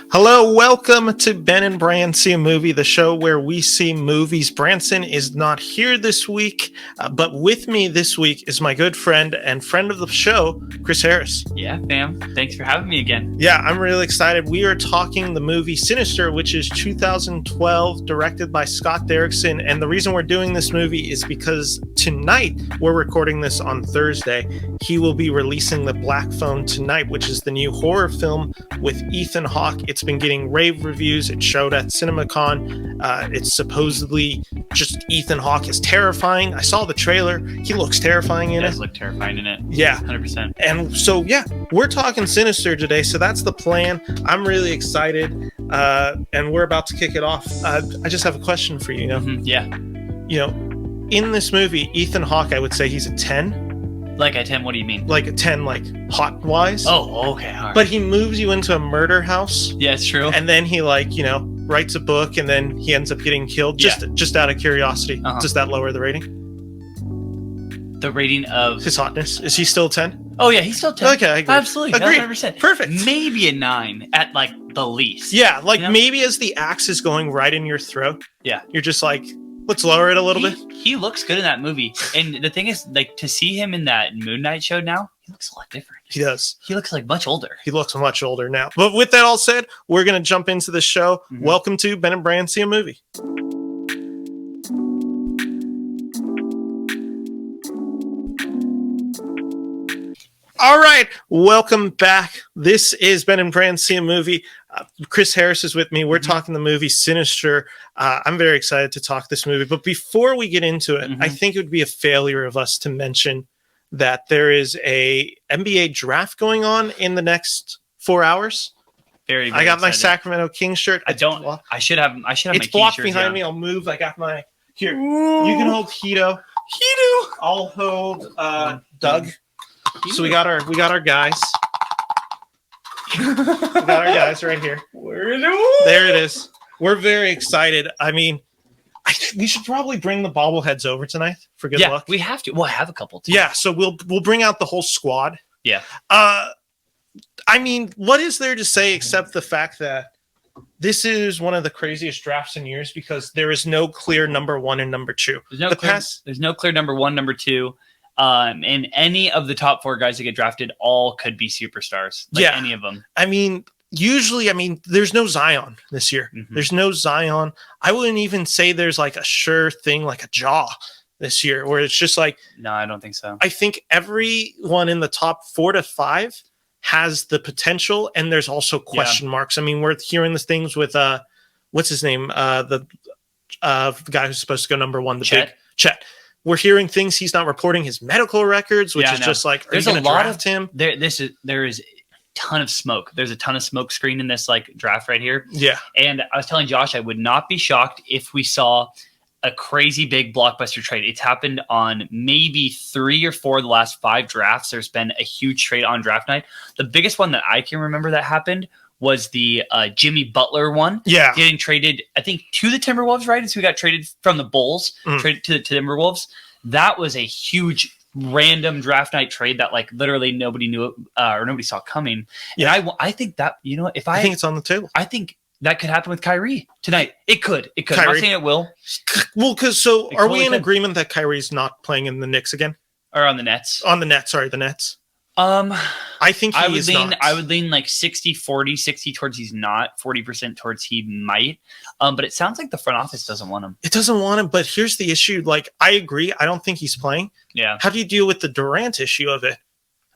Hello, welcome to Ben and Bran See a Movie, the show where we see movies. Branson is not here this week, but with me this week is my good friend and friend of the show, Chris Harris. Yeah, fam. Thanks for having me again. Yeah, I'm really excited. We are talking the movie Sinister, which is 2012, directed by Scott Derrickson. And the reason we're doing this movie is because tonight, we're recording this on Thursday, he will be releasing The Black Phone tonight, which is the new horror film with Ethan Hawke. It's been getting rave reviews. It showed at CinemaCon. It's supposedly just Ethan Hawke is terrifying. I saw the trailer. He looks terrifying in it. He does look terrifying in it. Yeah. 100%. And so, yeah, we're talking Sinister today. So that's the plan. I'm really excited. And we're about to kick it off. I just have a question for you. Yeah. You know, in this movie, Ethan Hawke, I would say he's a 10. Like a 10, what do you mean? Like a 10, like hot-wise. Oh, okay. All right. But he moves you into a murder house. Yeah, it's true. And then he, writes a book, and then he ends up getting killed. Just out of curiosity. Does that lower the rating? The rating of... his hotness. Is he still 10? Oh, yeah, he's still 10. Okay, I agree. Absolutely. Agreed. 100%. Perfect. Maybe a 9 at, the least. Yeah, maybe as the axe is going right in your throat. Yeah. You're just like, let's lower it a little bit. He looks good in that movie. And the thing is, to see him in that Moon Knight show now, he looks a lot different. He does. He looks much older. He looks much older now. But with that all said, we're going to jump into the show. Mm-hmm. Welcome to Ben and Bran See a Movie. All right, welcome back. This is Ben and Bran See a Movie. Chris Harris is with me. We're talking the movie Sinister. I'm very excited to talk this movie. But before we get into it, I think it would be a failure of us to mention that there is a NBA draft going on in the next 4 hours. Very, I got excited. My Sacramento Kings shirt. I should have my It's blocked behind me. I'll move. I got my here. Ooh. You can hold Hito. I'll hold Doug. So we got our guys. We got our guys right here. There it is. We're very excited. I mean, we should probably bring the bobbleheads over tonight for good luck. We have to. Well, I have a couple too. Yeah, so we'll bring out the whole squad. Yeah. I mean, what is there to say except the fact that this is one of the craziest drafts in years because there is no clear number 1 and number 2. There's no clear number 1, number 2. And any of the top 4 guys that get drafted all could be superstars. Any of them. I mean, usually, there's no Zion this year. There's no Zion. I wouldn't even say there's a sure thing like a Jaw this year where it's just no, I don't think so. I think everyone in the top 4 to 5 has the potential, and there's also question marks. I mean, we're hearing the things with what's his name? The guy who's supposed to go number 1, Chet. We're hearing things he's not reporting his medical records, which is just like, there's a lot of him. There is a ton of smoke. There's a ton of smoke screen in this draft right here. Yeah. And I was telling Josh, I would not be shocked if we saw a crazy big blockbuster trade. It's happened on maybe 3 or 4 of the last 5 drafts. There's been a huge trade on draft night. The biggest one that I can remember that happened was the Jimmy Butler one. Yeah. Getting traded, I think, to the Timberwolves, right? So we got traded from the Bulls, traded to the Timberwolves. That was a huge random draft night trade that literally nobody knew or nobody saw coming. Yeah. And I think that, I think it's on the table. I think that could happen with Kyrie tonight. It could. Kyrie. I'm not saying it will. Well, are we in agreement that Kyrie's not playing in the Knicks again? Or on the Nets? On the Nets, sorry, the Nets. I think I would lean 60-40, 60 towards he's not, 40% towards he might. But it sounds like the front office doesn't want him. It doesn't want him, but here's the issue. I agree. I don't think he's playing. Yeah. How do you deal with the Durant issue of it?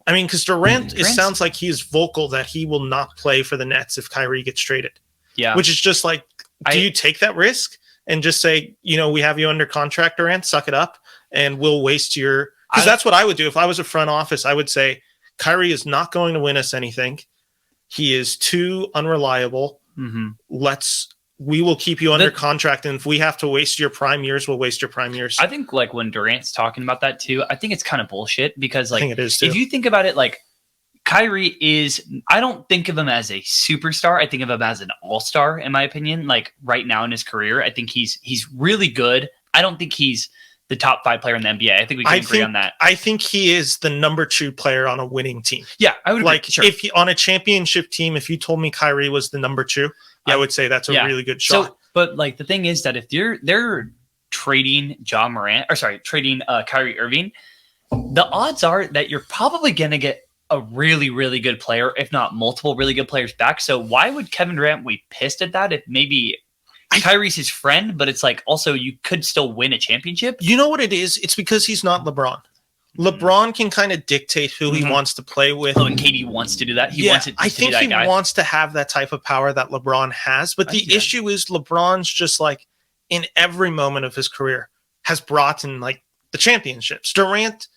I mean, because Durant, it sounds like he's vocal that he will not play for the Nets if Kyrie gets traded. Yeah. Which is just do you take that risk and just say, we have you under contract, Durant, suck it up, and we'll waste your... Because that's what I would do. If I was a front office, I would say, Kyrie is not going to win us anything. He is too unreliable. We will keep you under contract, and if we have to waste your prime years, we'll waste your prime years. I think when Durant's talking about that too, I think it's kind of bullshit because I think it is too. If you think about it, Kyrie is, I don't think of him as a superstar. I think of him as an all-star, in my opinion. Right now in his career, I think he's really good. I don't think he's the top 5 player in the NBA. I think we can agree on that. I think he is the number 2 player on a winning team. Yeah, I would like agree. Sure. if he on a championship team, if you told me Kyrie was the number 2, I would say that's a really good shot. So, but like the thing is that if they're trading trading Kyrie Irving, the odds are that you're probably going to get a really, really good player, if not multiple really good players back. So why would Kevin Durant be pissed at that if maybe Kyrie's his friend, but it's like also you could still win a championship? You know what it is? It's because he's not LeBron. LeBron can kind of dictate who he wants to play with. Oh, and KD wants to do that. I think he wants to have that type of power that LeBron has. But the issue is LeBron's just like in every moment of his career has brought in like the championships. Durant,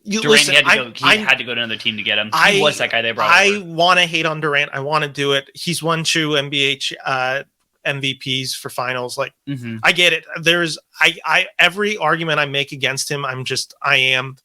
he had to go to another team to get him. He was that guy they brought over. I want to hate on Durant. I want to do it. He's won 2 NBA MVPs for finals. Like I get it. There's every argument I make against him, I am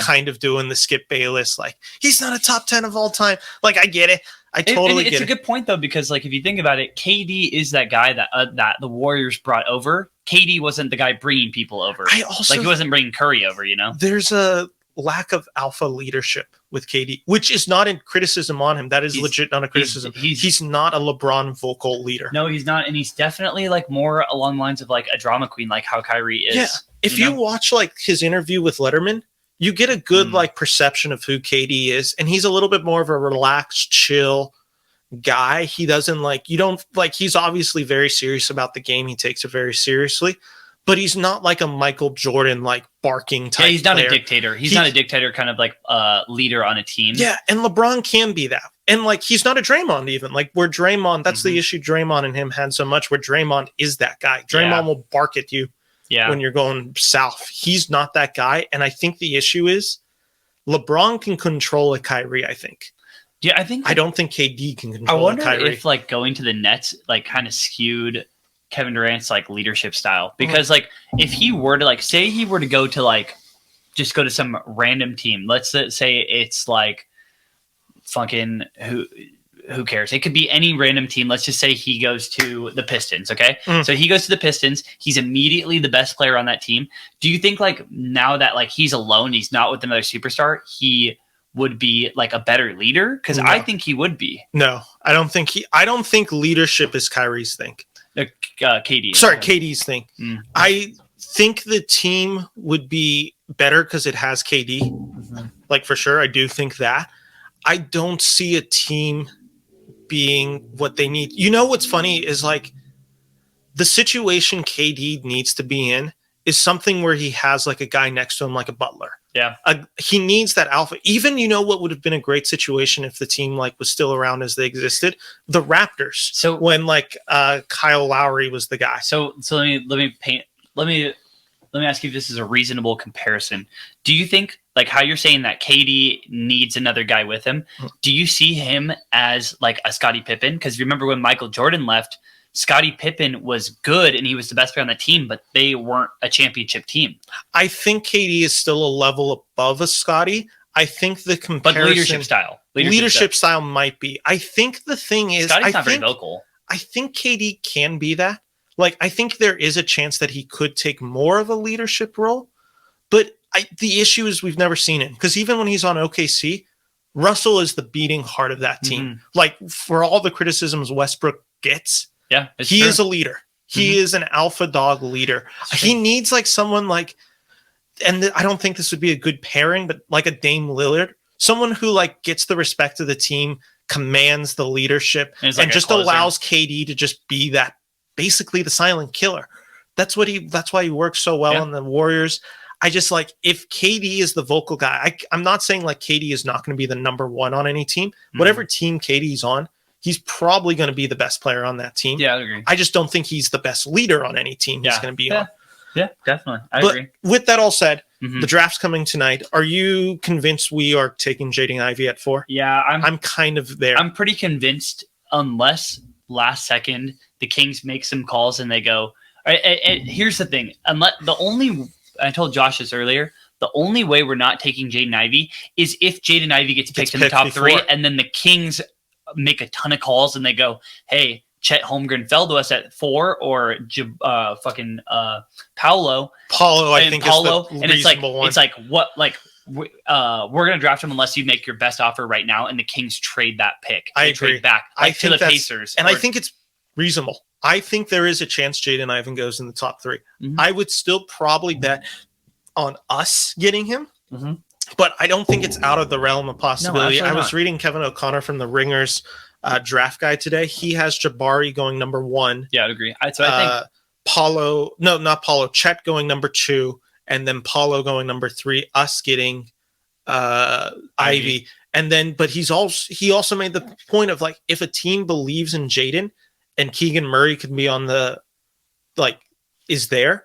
kind of doing the Skip Bayless, like he's not a top 10 of all time. Like I get it. I totally get it. It's a good point though, because like if you think about it, KD is that guy that the Warriors brought over. KD wasn't the guy bringing people over. He wasn't bringing Curry over. There's a lack of alpha leadership with KD, which is not in criticism on him. That is legit not a criticism. He's not a LeBron vocal leader. No, he's not, and he's definitely like more along the lines of like a drama queen, like how Kyrie is. Yeah. If you watch like his interview with Letterman, you get a good like perception of who KD is, and he's a little bit more of a relaxed, chill guy. He doesn't he's obviously very serious about the game. He takes it very seriously, but he's not like a Michael Jordan like barking type. Yeah, he's not player. A dictator. He's not a dictator, kind of like leader on a team. Yeah, and LeBron can be that. And like he's not a Draymond even. Like where Draymond, that's the issue Draymond and him had so much, where Draymond is that guy. Draymond will bark at you when you're going south. He's not that guy. And I think the issue is LeBron can control a Kyrie, I think. Yeah, I don't think KD can control a Kyrie. I wonder if like going to the Nets like kind of skewed Kevin Durant's like leadership style, because like if he were to like say he were to go to like just go to some random team, let's say it's like fucking who cares? It could be any random team. Let's just say he goes to the Pistons. Okay. So he goes to the Pistons. He's immediately the best player on that team. Do you think like now that like he's alone, he's not with another superstar, he would be like a better leader? Because I think he would be. No, I don't think leadership is Kyrie's thing. KD. Sorry, KD's thing. I think the team would be better because it has KD. Like for sure, I do think that. I don't see a team being what they need. You know what's funny is like the situation KD needs to be in is something where he has like a guy next to him, like a Butler. Yeah. He needs that alpha. Even, what would have been a great situation if the team like was still around as they existed? The Raptors. So when like Kyle Lowry was the guy. So let me ask you if this is a reasonable comparison. Do you think like how you're saying that KD needs another guy with him? Do you see him as like a Scottie Pippen? Because remember when Michael Jordan left, Scottie Pippen was good and he was the best player on the team, but they weren't a championship team. I think KD is still a level above a Scottie. I think the comparison, but leadership style might be. I think the thing is, Scottie's not very vocal. I think KD can be that. Like, I think there is a chance that he could take more of a leadership role, but the issue is we've never seen it, because even when he's on OKC, Russell is the beating heart of that team. Like, for all the criticisms Westbrook gets, he is a leader. He is an alpha dog leader. He needs like someone like, and I don't think this would be a good pairing, but like a Dame Lillard, someone who like gets the respect of the team, commands the leadership, and just allows KD to just be that, basically the silent killer. That's why he works so well on the Warriors. I just like, if KD is the vocal guy, I'm not saying like KD is not going to be the number one on any team. Whatever team KD's on, he's probably going to be the best player on that team. Yeah, I agree. I just don't think he's the best leader on any team he's going to be on. Yeah, definitely. I agree. With that all said, the draft's coming tonight. Are you convinced we are taking Jaden Ivey at 4? Yeah, I'm kind of there. I'm pretty convinced, unless last second the Kings make some calls and they go. Here's the thing: I told Josh this earlier. The only way we're not taking Jaden Ivey is if Jaden Ivey gets picked in the top 3, and then the Kings make a ton of calls and they go, "Hey, Chet Holmgren fell to us at 4, or Paolo. I think Paolo, is the and reasonable one. It's like what we're gonna draft him unless you make your best offer right now, and the Kings trade that pick. I They agree. trade back to the Pacers, and I think it's reasonable. I think there is a chance Jaden Ivan goes in the top 3. Mm-hmm. I would still probably bet on us getting him, but I don't think it's out of the realm of possibility. No, I was reading Kevin O'Connor from the Ringers draft guide today. He has Jabari going number 1. Yeah, I'd agree. I think Chet going number 2, and then Paulo going number 3. Us getting Ivy, and then he also made the point of like, if a team believes in Jaden and Keegan Murray could be on the is there,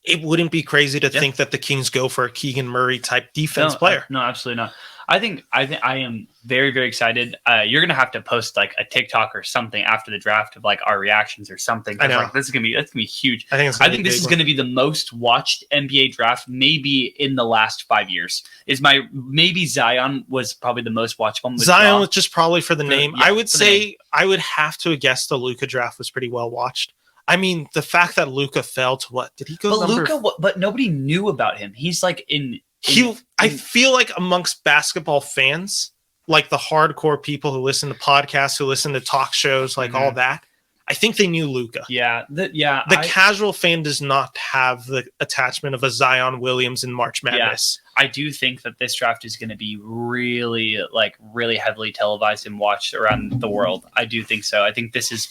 it wouldn't be crazy to think that the Kings go for a Keegan Murray type defense player. No, absolutely not. I think I am very, very excited. You're gonna have to post like a TikTok or something after the draft of like our reactions or something. I know like, that's gonna be huge. I think this is gonna be the most watched NBA draft maybe in the last 5 years. Maybe Zion was probably the most watched one. Zion was just probably for the name. Yeah, I would say I would have to guess the Luka draft was pretty well watched. I mean, the fact that Luka fell to what did he go? But nobody knew about him. He's like I feel like amongst basketball fans, like the hardcore people who listen to podcasts, who listen to talk shows, like all that, I think they knew Luka. The casual fan does not have the attachment of a Zion Williams in March Madness. Yeah, I do think that this draft is going to be really heavily televised and watched around the world. I do think so. I think this is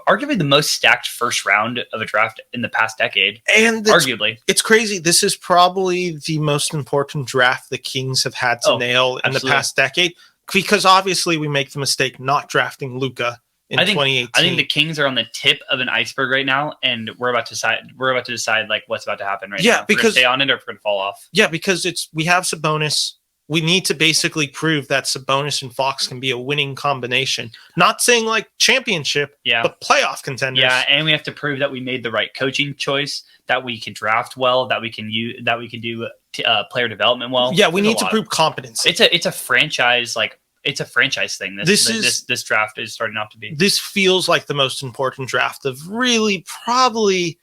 arguably the most stacked first round of a draft in the past decade. And arguably, it's crazy. This is probably the most important draft the Kings have had to nail in the past decade, because obviously we make the mistake not drafting Luka in 2018. I think the Kings are on the tip of an iceberg right now, and we're about to decide like what's about to happen right now. Yeah, because stay on it or if we're gonna fall off. Yeah, because we have Sabonis. We need to basically prove that Sabonis and Fox can be a winning combination. Not saying like championship, but playoff contenders. Yeah, and we have to prove that we made the right coaching choice, that we can draft well, that we can do player development well. Yeah, we need to prove competence. It's a franchise it's a franchise thing. This draft is starting out to be. This feels like the most important draft of really probably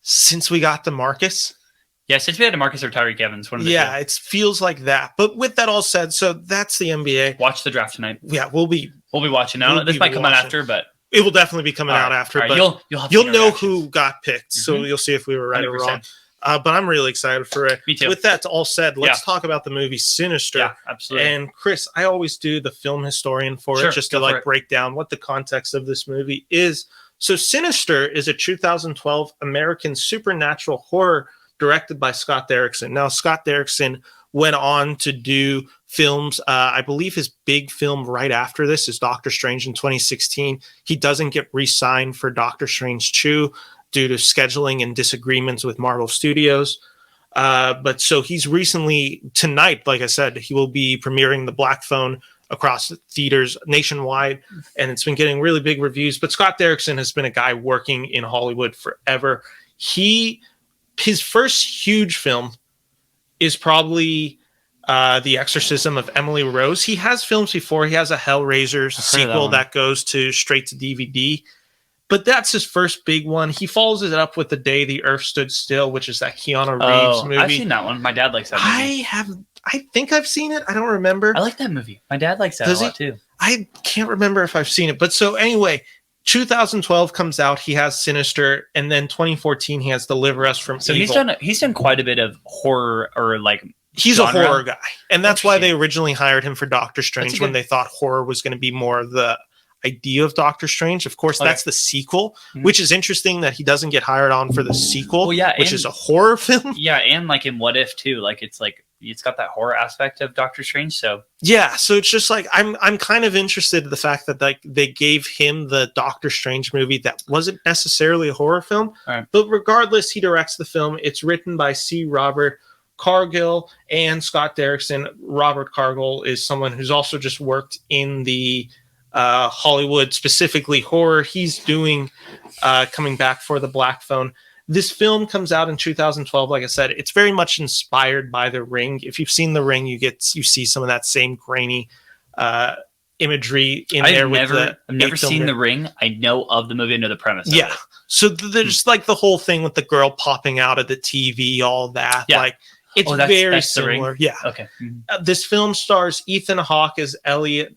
since we got DeMarcus. Yeah, since we had DeMarcus or Tyreek Evans, one of the two. It feels like that. But with that all said, so that's the NBA. Watch the draft tonight. Yeah, we'll be watching. This might come out after, but it will definitely be coming out after. Right. But you'll know who got picked, so you'll see if we were right 100%. Or wrong. But I'm really excited for it. Me too. With that all said, let's talk about the movie Sinister. Yeah, absolutely. And Chris, I always do the film historian for it, just to break down what the context of this movie is. So Sinister is a 2012 American supernatural horror directed by Scott Derrickson. Now, Scott Derrickson went on to do films. I believe his big film right after this is Doctor Strange in 2016. He doesn't get re-signed for Doctor Strange 2 due to scheduling and disagreements with Marvel Studios. But so he's recently, tonight, like I said, he will be premiering The Black Phone across theaters nationwide, and it's been getting really big reviews. But Scott Derrickson has been a guy working in Hollywood forever. His first huge film is probably The Exorcism of Emily Rose. He has films before. He has a Hellraiser sequel that goes straight to DVD. But that's his first big one. He follows it up with The Day the Earth Stood Still, which is that Keanu Reeves movie. I've seen that one. My dad likes that movie. I think I've seen it. I don't remember. I like that movie. My dad likes that a lot too. I can't remember if I've seen it. But so anyway, 2012 comes out. He has Sinister, and then 2014 he has Deliver Us from Evil. He's done quite a bit of horror or he's genre. A horror guy, and that's why they originally hired him for Doctor Strange when they thought horror was going to be more of the idea of Doctor Strange. Of course, that's the sequel, which is interesting that he doesn't get hired on for the sequel, which is a horror film. Yeah, and in What If too, it's got that horror aspect of Doctor Strange. So so it's just I'm kind of interested in the fact that they gave him the Doctor Strange movie that wasn't necessarily a horror film, but regardless, he directs the film. It's written by C. Robert Cargill and Scott Derrickson. Robert Cargill is someone who's also just worked in the Hollywood, specifically horror. He's doing coming back for The Black Phone. This film comes out in 2012. Like I said, it's very much inspired by The Ring. If you've seen The Ring, you see some of that same grainy imagery in there with the. I've never seen The Ring. I know of the movie. I know the premise. Of it. So there's like the whole thing with the girl popping out of the TV, all that. Yeah. Like it's very similar. Yeah. Okay. This film stars Ethan Hawke as Elliot.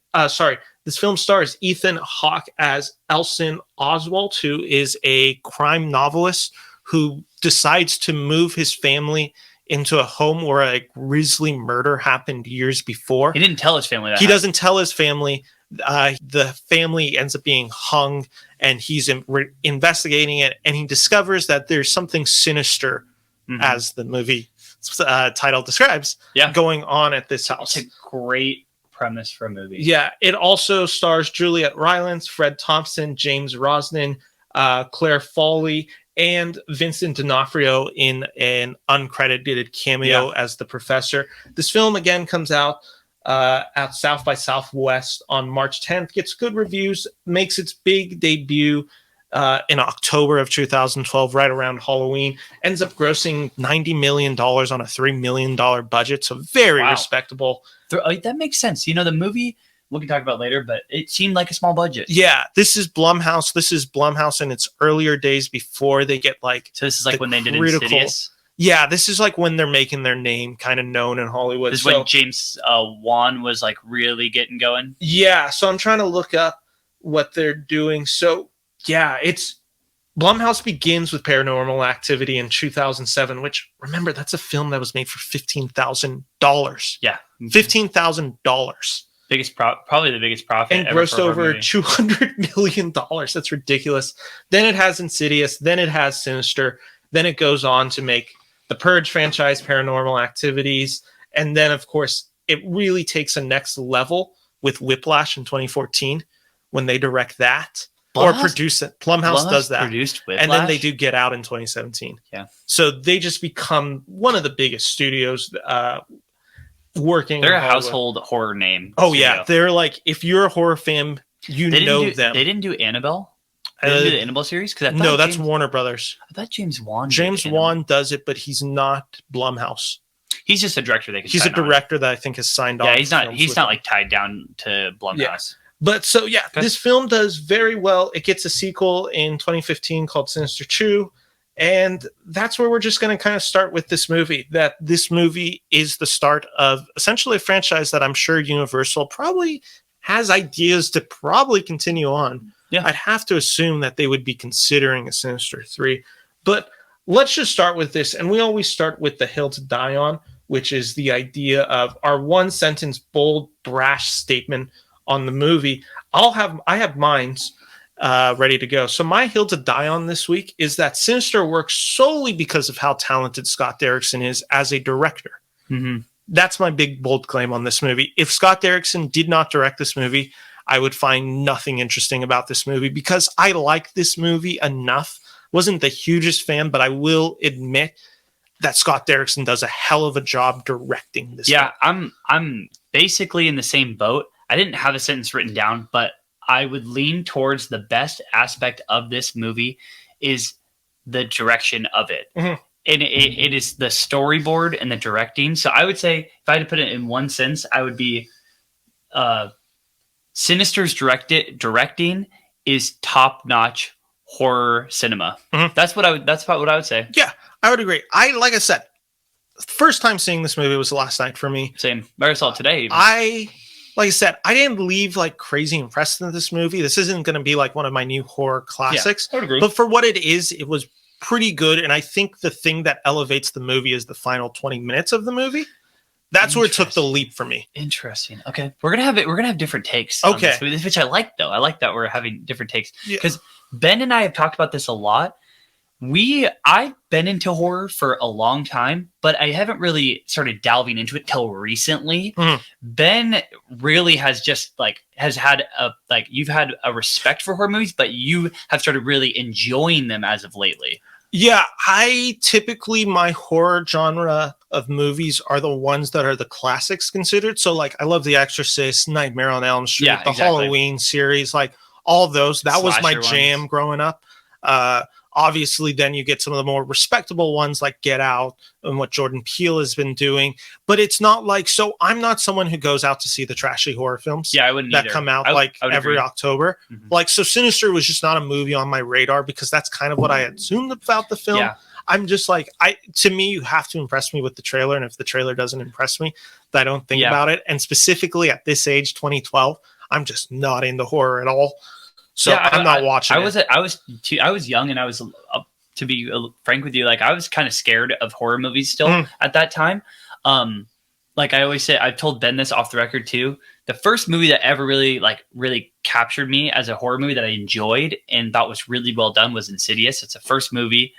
This film stars Ethan Hawke as Elson Oswald, who is a crime novelist who decides to move his family into a home where a grisly murder happened years before. He didn't tell his family that. He doesn't tell his family. The family ends up being hung, and he's investigating it, and he discovers that there's something sinister, as the movie title describes, going on at this house. It's a great premise for a movie. Yeah, it also stars Juliet Rylance, Fred Thompson, James Rosnan, Claire Foley, and Vincent D'Onofrio in an uncredited cameo as the professor. This film again comes out at South by Southwest on March 10th, gets good reviews, makes its big debut in October of 2012, right around Halloween, ends up grossing $90 million on a $3 million budget. So very respectable. That makes sense. You know, the movie we can talk about later, but it seemed like a small budget. Yeah, this is Blumhouse. This is Blumhouse in its earlier days before they get like. So this is like when they did Insidious. Yeah, this is like when they're making their name kind of known in Hollywood. This is when James Wan was like really getting going. Yeah, so I'm trying to look up what they're doing. So yeah, it's Blumhouse begins with Paranormal Activity in 2007, which remember that's a film that was made for $15,000. Yeah, $15,000. Probably the biggest profit, and grossed over $200 million. That's ridiculous. Then it has Insidious. Then it has Sinister. Then it goes on to make the Purge franchise, Paranormal Activities, and then of course it really takes a next level with Whiplash in 2014 when they direct that or produce it. Blumhouse does that, produced Whiplash, and then they do Get Out in 2017. Yeah, so they just become one of the biggest studios. Working, they're a household horror name. Oh studio. Yeah, they're like if you're a horror fan, you know them. They didn't do Annabelle. They didn't do the Annabelle series because that's Warner Brothers. I thought James Wan. James Wan does it, but he's not Blumhouse. He's just a director. He's a director that I think has signed on. Yeah, he's not. He's not like tied down to Blumhouse. Yeah. But so yeah, this film does very well. It gets a sequel in 2015 called Sinister 2. And that's where we're just going to kind of start with this movie, that this movie is the start of essentially a franchise that I'm sure Universal probably has ideas to probably continue on. Yeah. I'd have to assume that they would be considering a Sinister 3. But let's just start with this. And we always start with the hill to die on, which is the idea of our one sentence, bold, brash statement on the movie. I have mine's ready to go. So my hill to die on this week is that Sinister works solely because of how talented Scott Derrickson is as a director. Mm-hmm. That's my big, bold claim on this movie. If Scott Derrickson did not direct this movie, I would find nothing interesting about this movie because I like this movie enough. Wasn't the hugest fan, but I will admit that Scott Derrickson does a hell of a job directing this movie. I'm basically in the same boat. I didn't have a sentence written down, but I would lean towards the best aspect of this movie is the direction of it. Mm-hmm. And it is the storyboard and the directing. So I would say, if I had to put it in one sense, I would be Sinister's directing is top-notch horror cinema. Mm-hmm. That's about what I would say. Yeah, I would agree. Like I said, first time seeing this movie was last night for me. Same. I saw it today. Even. Like I said, I didn't leave like crazy impressed with this movie. This isn't going to be like one of my new horror classics. Yeah, I would agree. But for what it is, it was pretty good. And I think the thing that elevates the movie is the final 20 minutes of the movie. That's where it took the leap for me. Interesting. Okay. We're going to have different takes on this movie, which I like though. I like that we're having different takes because Ben and I have talked about this a lot. I've been into horror for a long time, but I haven't really started delving into it till recently. Mm-hmm. Ben really has just you've had a respect for horror movies, but you have started really enjoying them as of lately. Yeah, my horror genre of movies are the ones that are the classics considered. So like I love The Exorcist, Nightmare on Elm Street, Halloween series, like all those. That was my jam growing up. Obviously, then you get some of the more respectable ones like Get Out and what Jordan Peele has been doing. But it's not like, so I'm not someone who goes out to see the trashy horror films I wouldn't that either. come out I would every agree. October. Like, so Sinister was just not a movie on my radar because that's kind of what I assumed about the film. Yeah. I'm just like, to me, you have to impress me with the trailer. And if the trailer doesn't impress me, I don't think about it. And specifically at this age, 2012, I'm just not into horror at all. So I'm not watching it. I was young, and I was, to be frank with you, like I was kind of scared of horror movies still at that time. Like I always say, I've told Ben this off the record too. The first movie that ever really captured me as a horror movie that I enjoyed and thought was really well done was Insidious. It's the first movie,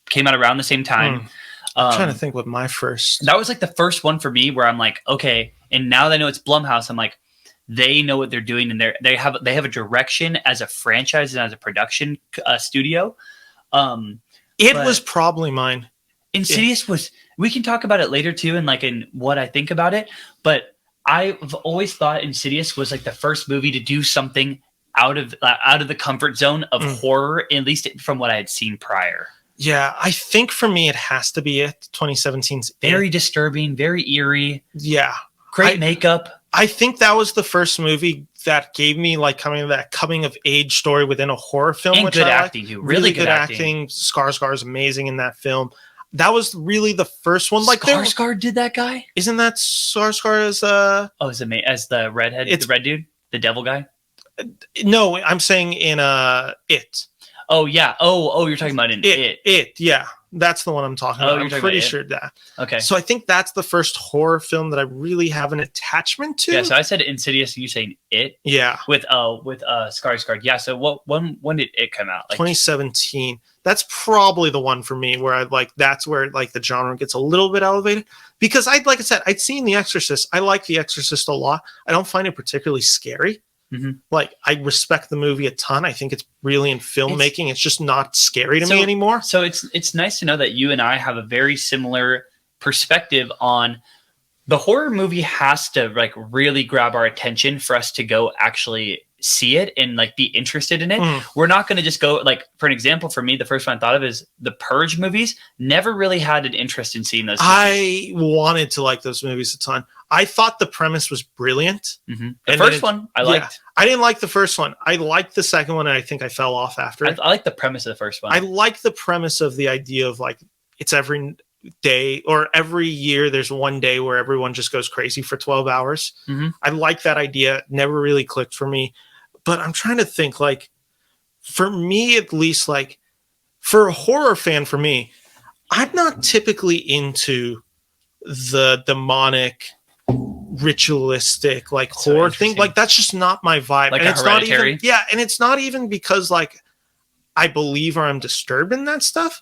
came out around the same time. I'm trying to think what my first. That was like the first one for me where I'm like, okay. And now that I know it's Blumhouse, I'm like, they know what they're doing, and they have a direction as a franchise and as a production studio. It was probably mine. Insidious was. We can talk about it later too, and like in what I think about it. But I've always thought Insidious was like the first movie to do something out of the comfort zone of horror, at least from what I had seen prior. Yeah, I think for me it has to be it. 2017's very disturbing, very eerie. Yeah, great makeup. I think that was the first movie that gave me like that coming of age story within a horror film. And which good I acting too. Really good acting. Skarsgård is amazing in that film. That was really the first one. Like Skarsgård did that guy? Isn't that Skarsgård as the redhead, the red dude, the devil guy? No, I'm saying in It. Oh yeah. Oh, you're talking about in It. It, yeah. That's the one I'm talking about. I'm pretty sure that. Okay. So I think that's the first horror film that I really have an attachment to. Yeah, so I said Insidious, and you saying It? Yeah. With Skarsgård. Yeah, so when did It come out? Like 2017. That's probably the one for me where that's where the genre gets a little bit elevated. Because like I said, I'd seen The Exorcist. I like The Exorcist a lot. I don't find it particularly scary. Like, I respect the movie a ton. I think it's brilliant filmmaking. It's just not scary to me anymore. So it's nice to know that you and I have a very similar perspective on the horror movie. Has to like really grab our attention for us to go actually see it and like be interested in it. We're not going to just go, like, for an example, for me, the first one I thought of is the Purge movies. Never really had an interest in seeing those movies. I wanted to like those movies a ton. I thought the premise was brilliant. The first one I liked. I didn't like the first one. I liked the second one, and I think I fell off after it. I like the premise of the first one. I like the premise of the idea of like it's every day or every year there's one day where everyone just goes crazy for 12 hours. I like that idea. It never really clicked for me. But I'm trying to think, like, for me at least, like, for a horror fan, for me, I'm not typically into the demonic, ritualistic, like, horror thing. Like, that's just not my vibe. Like, and a it's Hereditary? not even, and it's not even because, like, I believe or I'm disturbed in that stuff.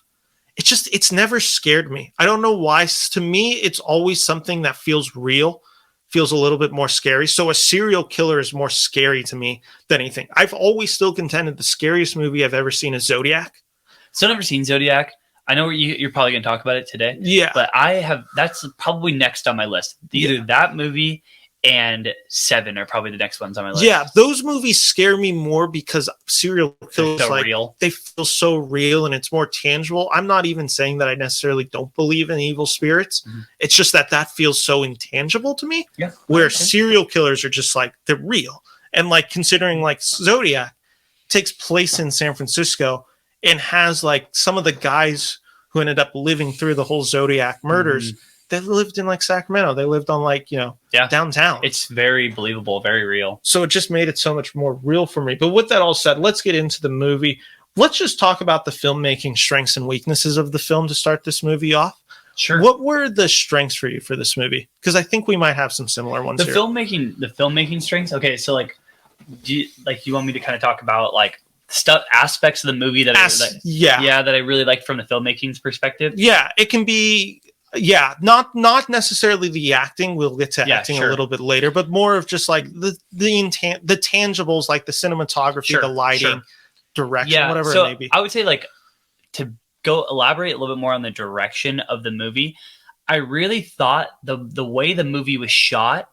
It's never scared me. I don't know why. To me, it's always something that feels real. Feels a little bit more scary. So a serial killer is more scary to me than anything. I've always still contended the scariest movie I've ever seen is Zodiac. Still never seen Zodiac. I know you're probably going to talk about it today. Yeah. But that's probably next on my list. Either that movie and Seven are probably the next ones on my list. Yeah, those movies scare me more because serial killers, so real. They feel so real and it's more tangible. I'm not even saying that I necessarily don't believe in evil spirits. It's just that feels so intangible to me. Yeah. Where serial killers are just like, they're real. And like considering like Zodiac takes place in San Francisco and has like some of the guys who ended up living through the whole Zodiac murders. They lived in like Sacramento. They lived on like, downtown. It's very believable, very real. So it just made it so much more real for me. But with that all said, let's get into the movie. Let's just talk about the filmmaking strengths and weaknesses of the film to start this movie off. Sure. What were the strengths for you for this movie? Because I think we might have some similar ones here. The filmmaking strengths. Okay, so like, you want me to kind of talk about like aspects of the movie that I really liked from the filmmaking's perspective? Yeah, it can be. Yeah, not necessarily the acting. We'll get to acting a little bit later, but more of just like the tangibles, like the cinematography, the lighting, direction, whatever it may be. I would say, like, to go elaborate a little bit more on the direction of the movie, I really thought the way the movie was shot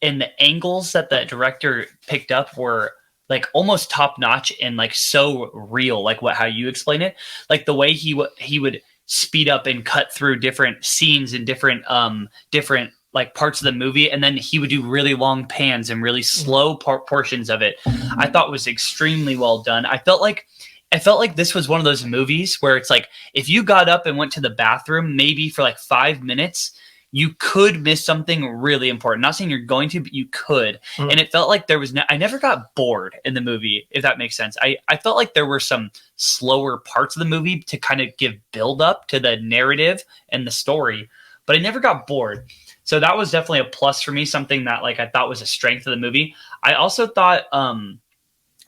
and the angles that the director picked up were like almost top notch and like so real, like how you explain it, like the way he would speed up and cut through different scenes and different like parts of the movie, and then he would do really long pans and really slow portions of it. I thought was extremely well done. I felt like this was one of those movies where it's like if you got up and went to the bathroom maybe for like 5 minutes, you could miss something really important. Not saying you're going to, but you could. And it felt like there was I never got bored in the movie, if that makes sense. I felt like there were some slower parts of the movie to kind of give build up to the narrative and the story, but I never got bored. So that was definitely a plus for me, something that like I thought was a strength of the movie. I also thought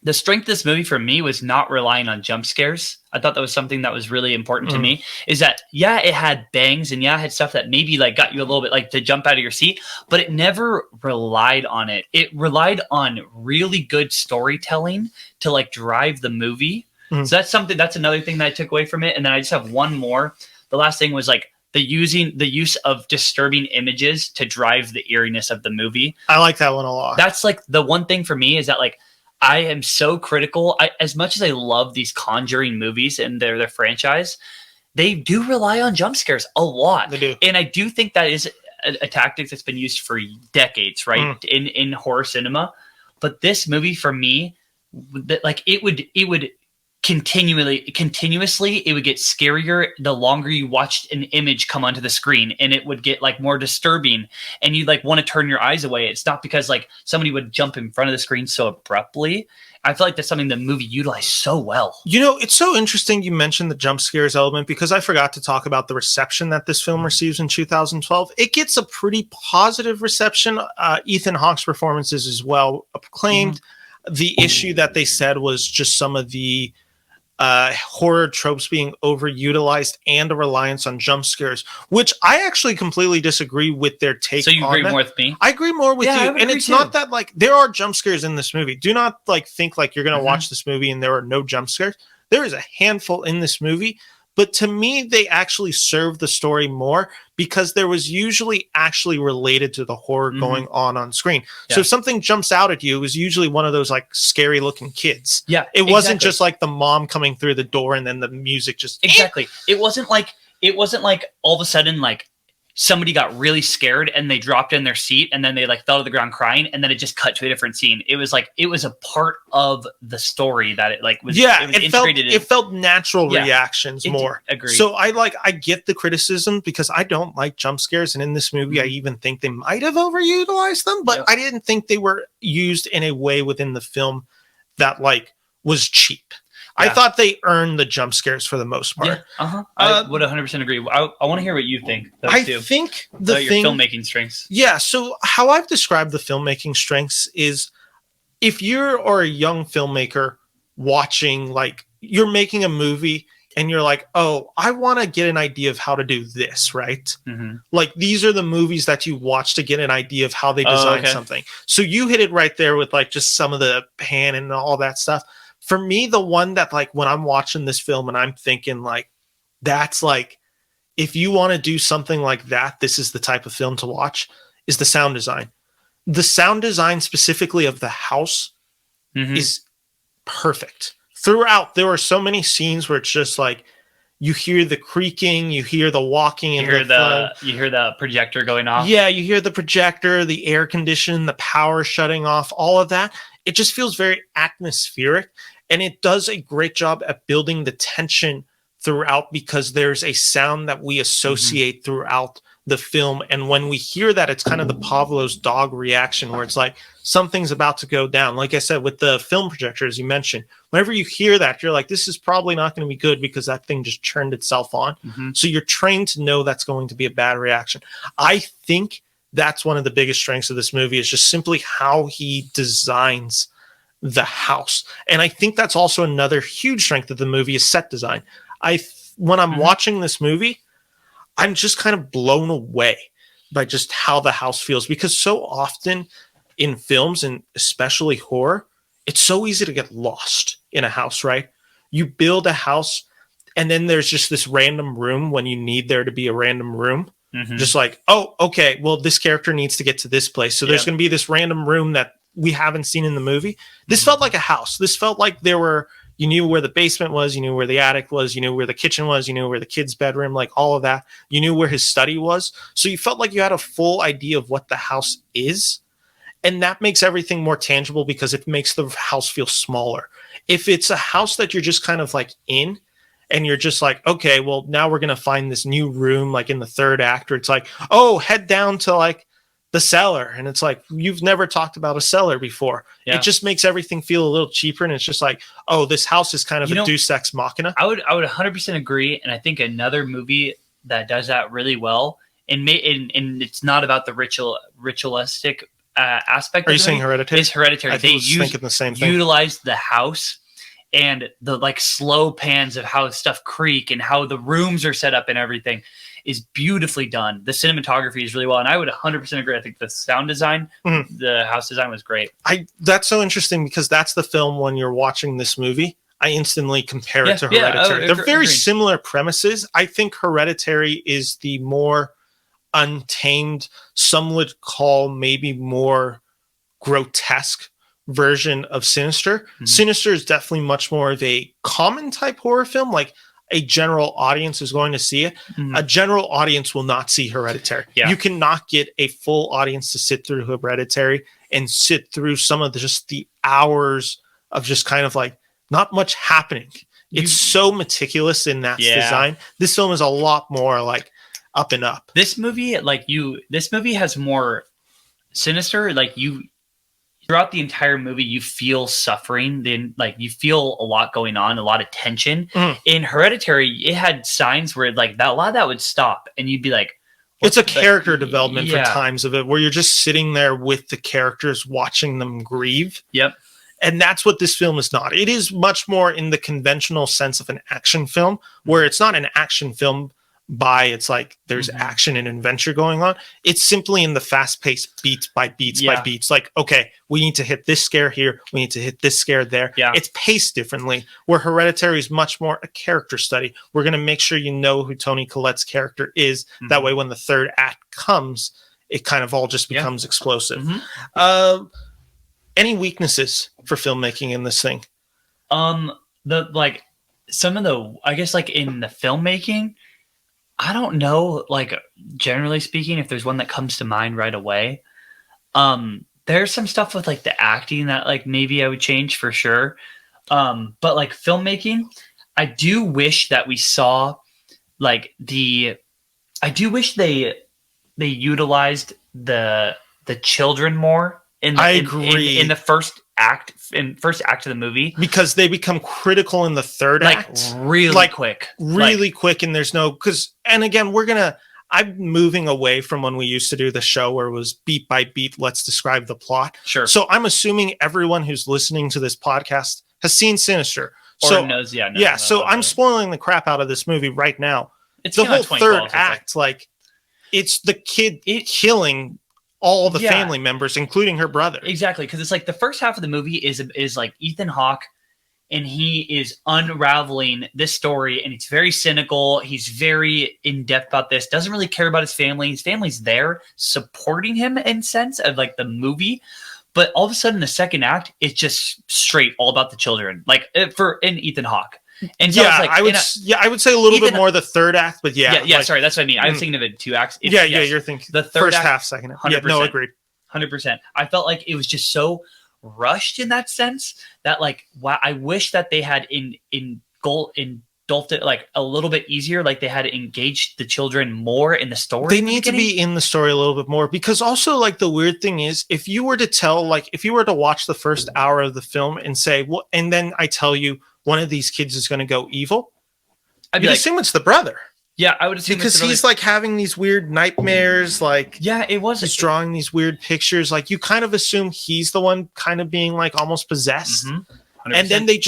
the strength of this movie for me was not relying on jump scares. I thought that was something that was really important to me, is that, yeah, it had bangs and yeah, it had stuff that maybe like got you a little bit like to jump out of your seat, but it never relied on it. It relied on really good storytelling to like drive the movie. So that's another thing that I took away from it. And then I just have one more. The last thing was like the use of disturbing images to drive the eeriness of the movie. I like that one a lot. That's like the one thing for me is that like I am so critical. As much as I love these Conjuring movies and their franchise, they do rely on jump scares a lot. They do. And I do think that is a tactic that's been used for decades, right? In horror cinema. But this movie for me, like it would continuously it would get scarier the longer you watched an image come onto the screen, and it would get like more disturbing and you'd like want to turn your eyes away. It's not because like somebody would jump in front of the screen so abruptly. I feel like that's something the movie utilized so well. You know, it's so interesting you mentioned the jump scares element, because I forgot to talk about the reception that this film receives in 2012. It gets a pretty positive reception. Ethan Hawke's performance is as well acclaimed. The issue that they said was just some of the horror tropes being overutilized and a reliance on jump scares, which I actually completely disagree with their take. So you on agree that. more with me? I agree more with you. And it's not that like there are jump scares in this movie. Do not like think like you're going to watch this movie and there are no jump scares. There is a handful in this movie, but to me, they actually serve the story more because there was usually actually related to the horror going on screen. Yeah. So if something jumps out at you, it was usually one of those like scary looking kids. Yeah, it wasn't just like the mom coming through the door and then the music just It wasn't like all of a sudden like somebody got really scared and they dropped in their seat and then they like fell to the ground crying and then it just cut to a different scene. It was like it was a part of the story that it like was. It felt natural reactions more. Agreed. So I get the criticism because I don't like jump scares, and in this movie I even think they might have overutilized them, but I didn't think they were used in a way within the film that like was cheap. I thought they earned the jump scares for the most part. Yeah, I would 100% agree. I want to hear what you think. Think your filmmaking strengths. Yeah. So how I've described the filmmaking strengths is if you're a young filmmaker watching, like you're making a movie and you're like, oh, I want to get an idea of how to do this, right? Like these are the movies that you watch to get an idea of how they design something. So you hit it right there with like just some of the pan and all that stuff. For me, the one that like when I'm watching this film and I'm thinking like, that's like, if you want to do something like that, this is the type of film to watch, is the sound design. The sound design specifically of the house is perfect. Throughout, there are so many scenes where it's just like, you hear the creaking, you hear the walking, you hear the projector going off. Yeah, you hear the projector, the air condition, the power shutting off, all of that. It just feels very atmospheric, and it does a great job at building the tension throughout because there's a sound that we associate throughout the film. And when we hear that, it's kind of the Pavlov's dog reaction where it's like something's about to go down. Like I said, with the film projector, as you mentioned, whenever you hear that, you're like, this is probably not going to be good because that thing just turned itself on. So you're trained to know that's going to be a bad reaction. I think that's one of the biggest strengths of this movie is just simply how he designs the house. And I think that's also another huge strength of the movie is set design. When I'm watching this movie, I'm just kind of blown away by just how the house feels, because so often in films and especially horror, it's so easy to get lost in a house, right? You build a house and then there's just this random room when you need there to be a random room. Just like, oh, okay, well, this character needs to get to this place. So there's going to be this random room that we haven't seen in the movie. This felt like a house. This felt like you knew where the basement was, you knew where the attic was, you knew where the kitchen was, you knew where the kid's bedroom, like all of that. You knew where his study was. So you felt like you had a full idea of what the house is. And that makes everything more tangible because it makes the house feel smaller. If it's a house that you're just kind of like in, and you're just like, okay, well, now we're going to find this new room, like in the third act, or it's like, oh, head down to like the cellar. And it's like, you've never talked about a cellar before. Yeah. It just makes everything feel a little cheaper. And it's just like, oh, this house is kind of a deus ex machina. I would 100% agree. And I think another movie that does that really well, and it's not about the ritualistic aspect. Are you saying Hereditary? It's Hereditary. I was thinking the same thing. Utilize the house and the like slow pans of how stuff creak and how the rooms are set up and everything is beautifully done. The cinematography is really well. And I would 100% agree. I think the sound design, the house design was great. That's so interesting because that's the film when you're watching this movie, I instantly compare it to Hereditary. They're very similar premises. I think Hereditary is the more untamed, some would call maybe more grotesque version of Sinister. Sinister is definitely much more of a common type horror film, like a general audience is going to see it. A general audience will not see Hereditary. You cannot get a full audience to sit through Hereditary and sit through some of just the hours of just kind of like not much happening. It's so meticulous in that design. This film is a lot more like up and up. This movie has more Sinister, like throughout the entire movie, you feel suffering. Then, like, you feel a lot going on, a lot of tension. In Hereditary, it had signs where, like, a lot of that would stop, and you'd be like, it's a character development for times of it, where you're just sitting there with the characters, watching them grieve. And that's what this film is not. It is much more in the conventional sense of an action film, where it's not an action film it's like there's action and adventure going on. It's simply in the fast-paced beats by beats by beats. Like, okay, we need to hit this scare here, we need to hit this scare there. It's paced differently, where Hereditary is much more a character study. We're going to make sure you know who Toni Collette's character is. That way when the third act comes, it kind of all just becomes explosive. Any weaknesses for filmmaking in this thing? I guess like in the filmmaking, I don't know, like, generally speaking, if there's one that comes to mind right away. There's some stuff with, like, the acting that, like, maybe I would change for sure. But, like, filmmaking, I do wish that we saw, like, I do wish they utilized the children more in the first act of the movie, because they become critical in the third act really quick, and there's no and again I'm moving away from when we used to do the show where it was beat by beat, let's describe the plot. So I'm assuming everyone who's listening to this podcast has seen Sinister, so knows. So I'm spoiling the crap out of this movie right now. It's the whole third act, like it's the kid killing all the family members, including her brother. Exactly, because it's like the first half of the movie is like Ethan Hawke, and he is unraveling this story, and it's very cynical. He's very in-depth about this, doesn't really care about his family. His family's there supporting him in sense of like the movie. But all of a sudden, the second act, it's just straight all about the children, like in Ethan Hawke. And so it's like, I would say a little bit more the third act, but sorry, that's what I mean. I was thinking of it two acts. You're thinking the third first act, half, second half. Agreed. 100%. I felt like it was just so rushed in that sense that, like, wow, I wish that they had engulfed it like a little bit easier, like they had engaged the children more in the story. They need to be in the story a little bit more, because also, like, the weird thing is, if you were to watch the first hour of the film and say, well, and then I tell you one of these kids is going to go evil, I'd assume it's the brother. Yeah, I would assume because he's like having these weird nightmares. Like, he's drawing these weird pictures. Like, you kind of assume he's the one kind of being like almost possessed. And then they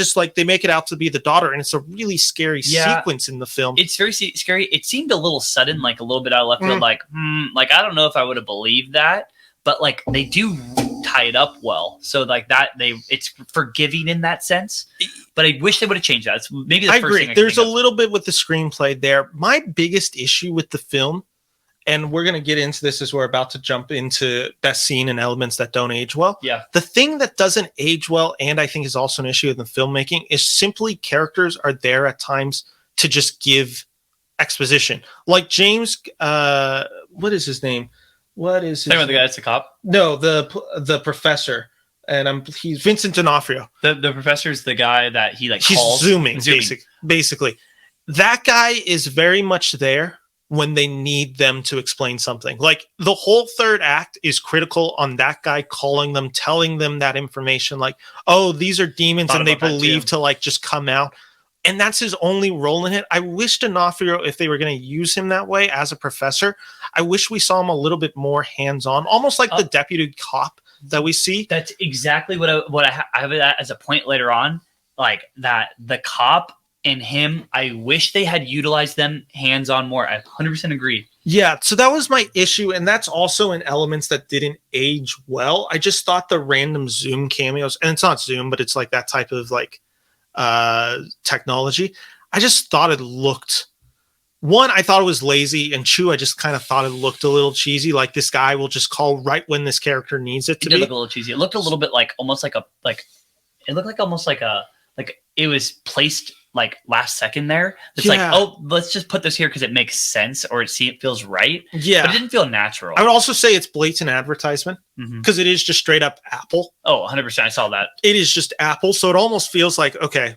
make it out to be the daughter, and it's a really scary sequence in the film. It's very scary. It seemed a little sudden, like a little bit out of left field. Like, I don't know if I would have believed that, but like they do tie it up well, so like that it's forgiving in that sense. But I wish they would have changed that. It's maybe the first agree. Thing There's a little bit with the screenplay there. My biggest issue with the film, and we're going to get into this as we're about to jump into best scene and elements that don't age well. Yeah. The thing that doesn't age well, and I think is also an issue in the filmmaking, is simply characters are there at times to just give exposition. Like James, what is his name? What is his Talking about the guy that's a cop? No, the professor. And he's Vincent D'Onofrio. The professor is the guy that he like he's calls. zooming. Basically. That guy is very much there when they need them to explain something. Like the whole third act is critical on that guy calling them, telling them that information, like, oh, these are demons and they believe to like just come out. And that's his only role in it. I wish D'Onofrio, if they were going to use him that way as a professor, I wish we saw him a little bit more hands-on, almost like the deputy cop that we see. That's exactly what I have it as a point later on, like that the cop and him, I wish they had utilized them hands-on more. I 100% agree. Yeah, so that was my issue, and that's also in elements that didn't age well. I just thought the random Zoom cameos, and it's not Zoom, but it's like that type of like technology. I just thought it looked, one, I thought it was lazy, and two, I just kind of thought it looked a little cheesy. Like this guy will just call right when this character needs it to be. It did look a little cheesy. It looked a little bit like almost like it looked like almost like it was placed like last second there. It's like, oh, let's just put this here because it makes sense or it feels right. Yeah. But it didn't feel natural. I would also say it's blatant advertisement because it is just straight up Apple. Oh, 100%. I saw that. It is just Apple. So it almost feels like, okay,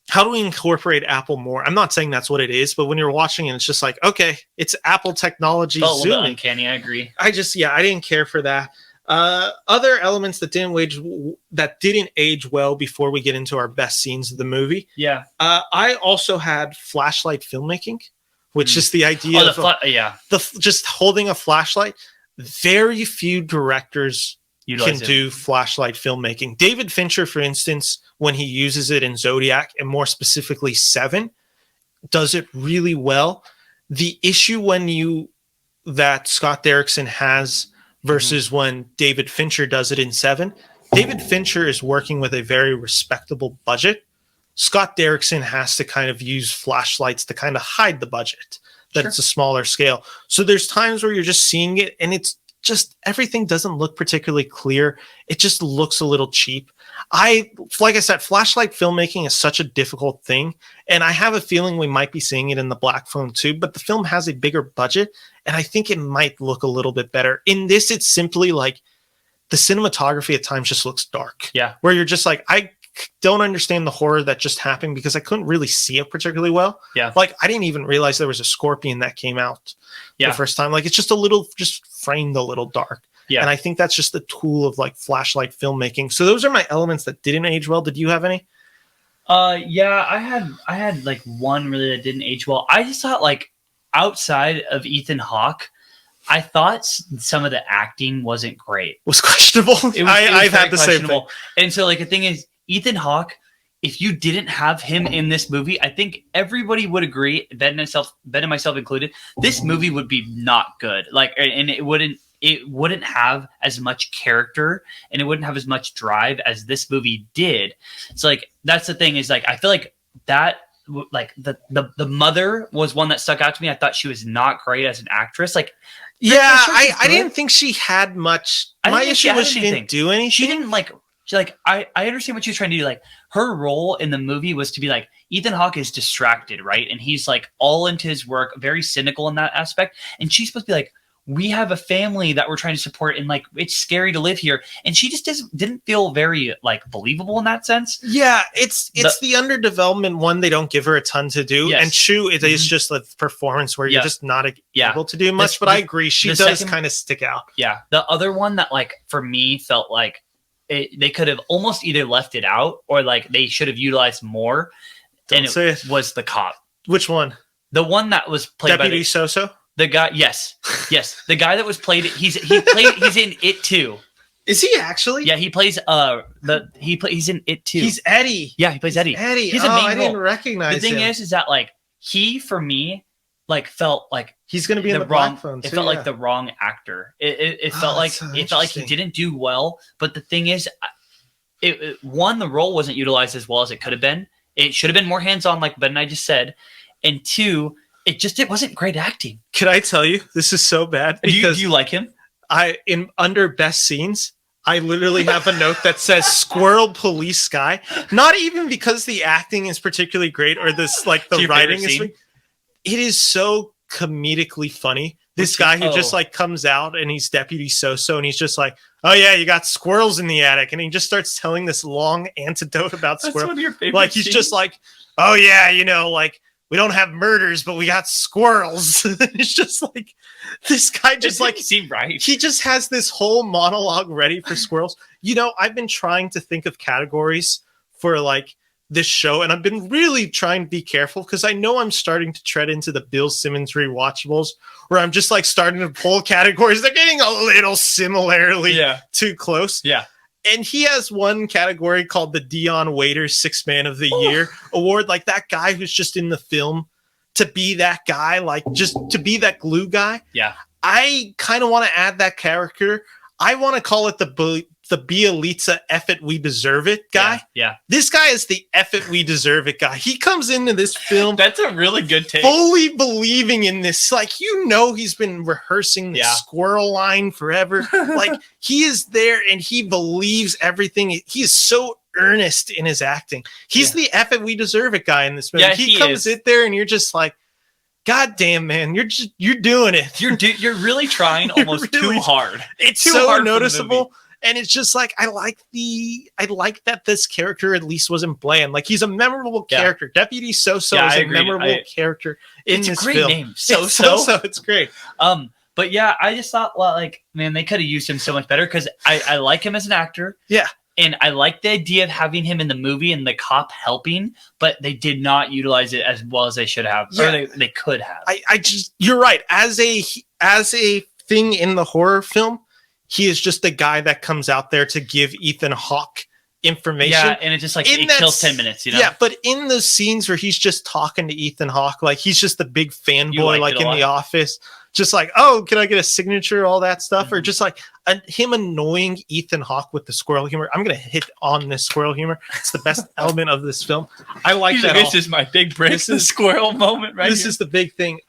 how do we incorporate Apple more? I'm not saying that's what it is, but when you're watching it, it's just like, okay, it's Apple technology. Felt a little bit uncanny. I agree. I didn't care for that. Other elements that didn't age well before we get into our best scenes of the movie. Yeah. I also had flashlight filmmaking, which is the idea of just holding a flashlight. Very few directors can do flashlight filmmaking. David Fincher, for instance, when he uses it in Zodiac and more specifically Seven, does it really well. The issue that Scott Derrickson has versus when David Fincher does it in Seven, David Fincher is working with a very respectable budget. Scott Derrickson has to kind of use flashlights to kind of hide the budget, that it's a smaller scale. So there's times where you're just seeing it and it's just everything doesn't look particularly clear. It just looks a little cheap. Like I said, flashlight filmmaking is such a difficult thing, and I have a feeling we might be seeing it in the Black Phone too, but the film has a bigger budget, and I think it might look a little bit better. In this, it's simply like the cinematography at times just looks dark. Yeah. Where you're just like, I don't understand the horror that just happened because I couldn't really see it particularly well. Yeah. Like, I didn't even realize there was a scorpion that came out the first time. Like, it's just framed a little dark. Yeah. And I think that's just the tool of like flashlight filmmaking. So those are my elements that didn't age well. Did you have any? Yeah, I had like one really that didn't age well. I just thought like outside of Ethan Hawke, I thought some of the acting wasn't great. Was questionable. I've had the same thing. And so like the thing is, Ethan Hawke, if you didn't have him in this movie, I think everybody would agree, Ben and myself included, this movie would be not good. Like, and it wouldn't have as much character and it wouldn't have as much drive as this movie did. So like, that's the thing is like, I feel like that, like the mother was one that stuck out to me. I thought she was not great as an actress. Like, yeah, I didn't think she had much. My issue was she didn't do anything. She didn't like. I understand what she was trying to do. Like her role in the movie was to be like Ethan Hawke is distracted, right? And he's like all into his work, very cynical in that aspect. And she's supposed to be like, we have a family that we're trying to support, and like it's scary to live here. And she just didn't feel very like believable in that sense. Yeah, it's the underdevelopment one. They don't give her a ton to do, and two, it is just a performance where you're just not able to do much. But I agree, she does kind of stick out. Yeah, the other one that like for me felt like they could have almost either left it out or like they should have utilized more. It was the cop. Which one? The one that was played by Deputy Soso. The guy, yes, the guy that was played. He's in It too. Is he actually? Yeah, he plays. He's in It too. He's Eddie. Yeah, he plays Eddie. He's a main I didn't recognize. The thing is that like he for me like felt like he's going to be in the Black Phone too. It felt like the wrong actor. It felt like he didn't do well. But the thing is, the role wasn't utilized as well as it could have been. It should have been more hands on, like Ben and I just said, and two. it wasn't great acting. Can I tell you, this is so bad. Do you like him? Under best scenes, I literally have a note that says squirrel police guy. Not even because the acting is particularly great or this like the writing is. It is so comedically funny. This guy who just like comes out and he's Deputy So-So and he's just like, oh yeah, you got squirrels in the attic, and he just starts telling this long anecdote about squirrels. That's one of your favorite like he's scenes? Just like, oh yeah, you know, like we don't have murders, but we got squirrels. It's just like this guy just like seem right. He just has this whole monologue ready for squirrels. You know, I've been trying to think of categories for like this show, and I've been really trying to be careful because I know I'm starting to tread into the Bill Simmons rewatchables where I'm just like starting to pull categories. They're getting a little similarly too close. Yeah. And he has one category called the Dion Waiters Sixth Man of the Year award. Like that guy who's just in the film to be that guy, like just to be that glue guy. Yeah. I kind of want to add that character. I want to call it the Bialitza F it, we deserve it guy. Yeah. This guy is the F it, we deserve it guy. He comes into this film. That's a really good take. Fully believing in this. Like, you know, he's been rehearsing the squirrel line forever. Like, he is there and he believes everything. He is so earnest in his acting. He's the F it, we deserve it guy in this movie. Yeah, he comes in there and you're just like, God damn, man, you're doing it. You're really trying almost really, too hard. It's too so hard noticeable. And it's just like, I like that this character at least wasn't bland. Like, he's a memorable character. Deputy So-So is a memorable character in this film. It's a great name. So-So. It's great. But yeah, I just thought, well, like, man, they could have used him so much better because I like him as an actor. Yeah. And I like the idea of having him in the movie and the cop helping, but they did not utilize it as well as they should have. Yeah. Or they could have. I just, you're right. As a thing in the horror film, he is just the guy that comes out there to give Ethan Hawke information. Yeah, and it's just like it kills 10 minutes, you know? Yeah, but in those scenes where he's just talking to Ethan Hawke, like he's just the big fanboy, like in The Office, just like, oh, can I get a signature, all that stuff? Or just like him annoying Ethan Hawke with the squirrel humor. I'm going to hit on this squirrel humor. It's the best element of this film. I like that. This is my big break, the squirrel moment right This is the big thing.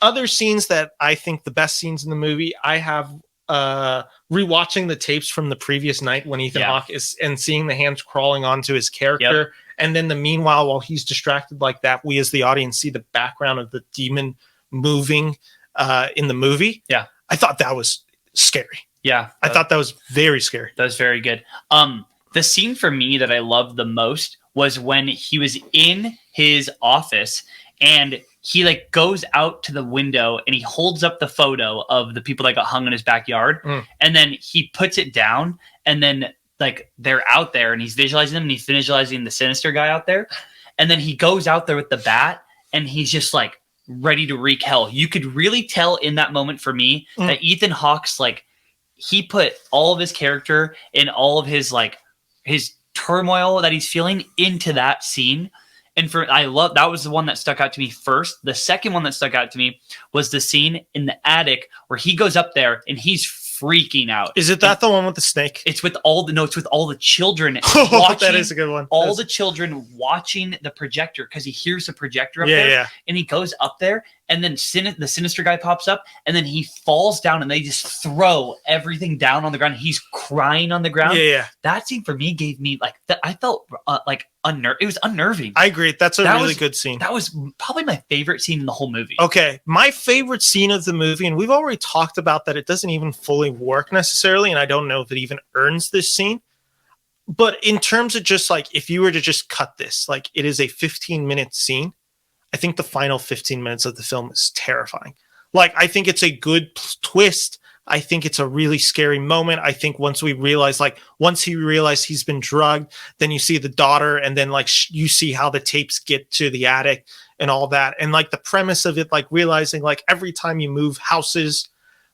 Other scenes that I think the best scenes in the movie, I have rewatching the tapes from the previous night when Ethan Hawke is and seeing the hands crawling onto his character, and then meanwhile while he's distracted like that, we as the audience see the background of the demon moving in the movie. Yeah, I thought that was scary. Yeah, I thought that was very scary. That was very good. The scene for me that I loved the most was when he was in his office and he like goes out to the window and he holds up the photo of the people that got hung in his backyard. And then he puts it down and then like they're out there and he's visualizing them and he's visualizing the Sinister guy out there. And then he goes out there with the bat and he's just like ready to wreak hell. You could really tell in that moment for me that Ethan Hawke's like, he put all of his character and all of his like his turmoil that he's feeling into that scene. And that was the one that stuck out to me first. The second one that stuck out to me was the scene in the attic where he goes up there and he's freaking out. Is it the one with the snake? It's with all the children. That is a good one. The children watching the projector because he hears the projector up there. Yeah. And he goes up there and then the Sinister guy pops up and then he falls down and they just throw everything down on the ground. He's crying on the ground. Yeah. That scene for me gave me like that. I felt like it was unnerving. I agree. That's a really good scene. That was probably my favorite scene in the whole movie. Okay. My favorite scene of the movie, and we've already talked about that it doesn't even fully work necessarily, and I don't know if it even earns this scene. But in terms of just like, if you were to just cut this, like it is a 15-minute scene, I think the final 15 minutes of the film is terrifying. Like, I think it's a good twist. I think it's a really scary moment. I think once he realized he's been drugged, then you see the daughter and then like you see how the tapes get to the attic and all that. And like the premise of it, like realizing like every time you move houses,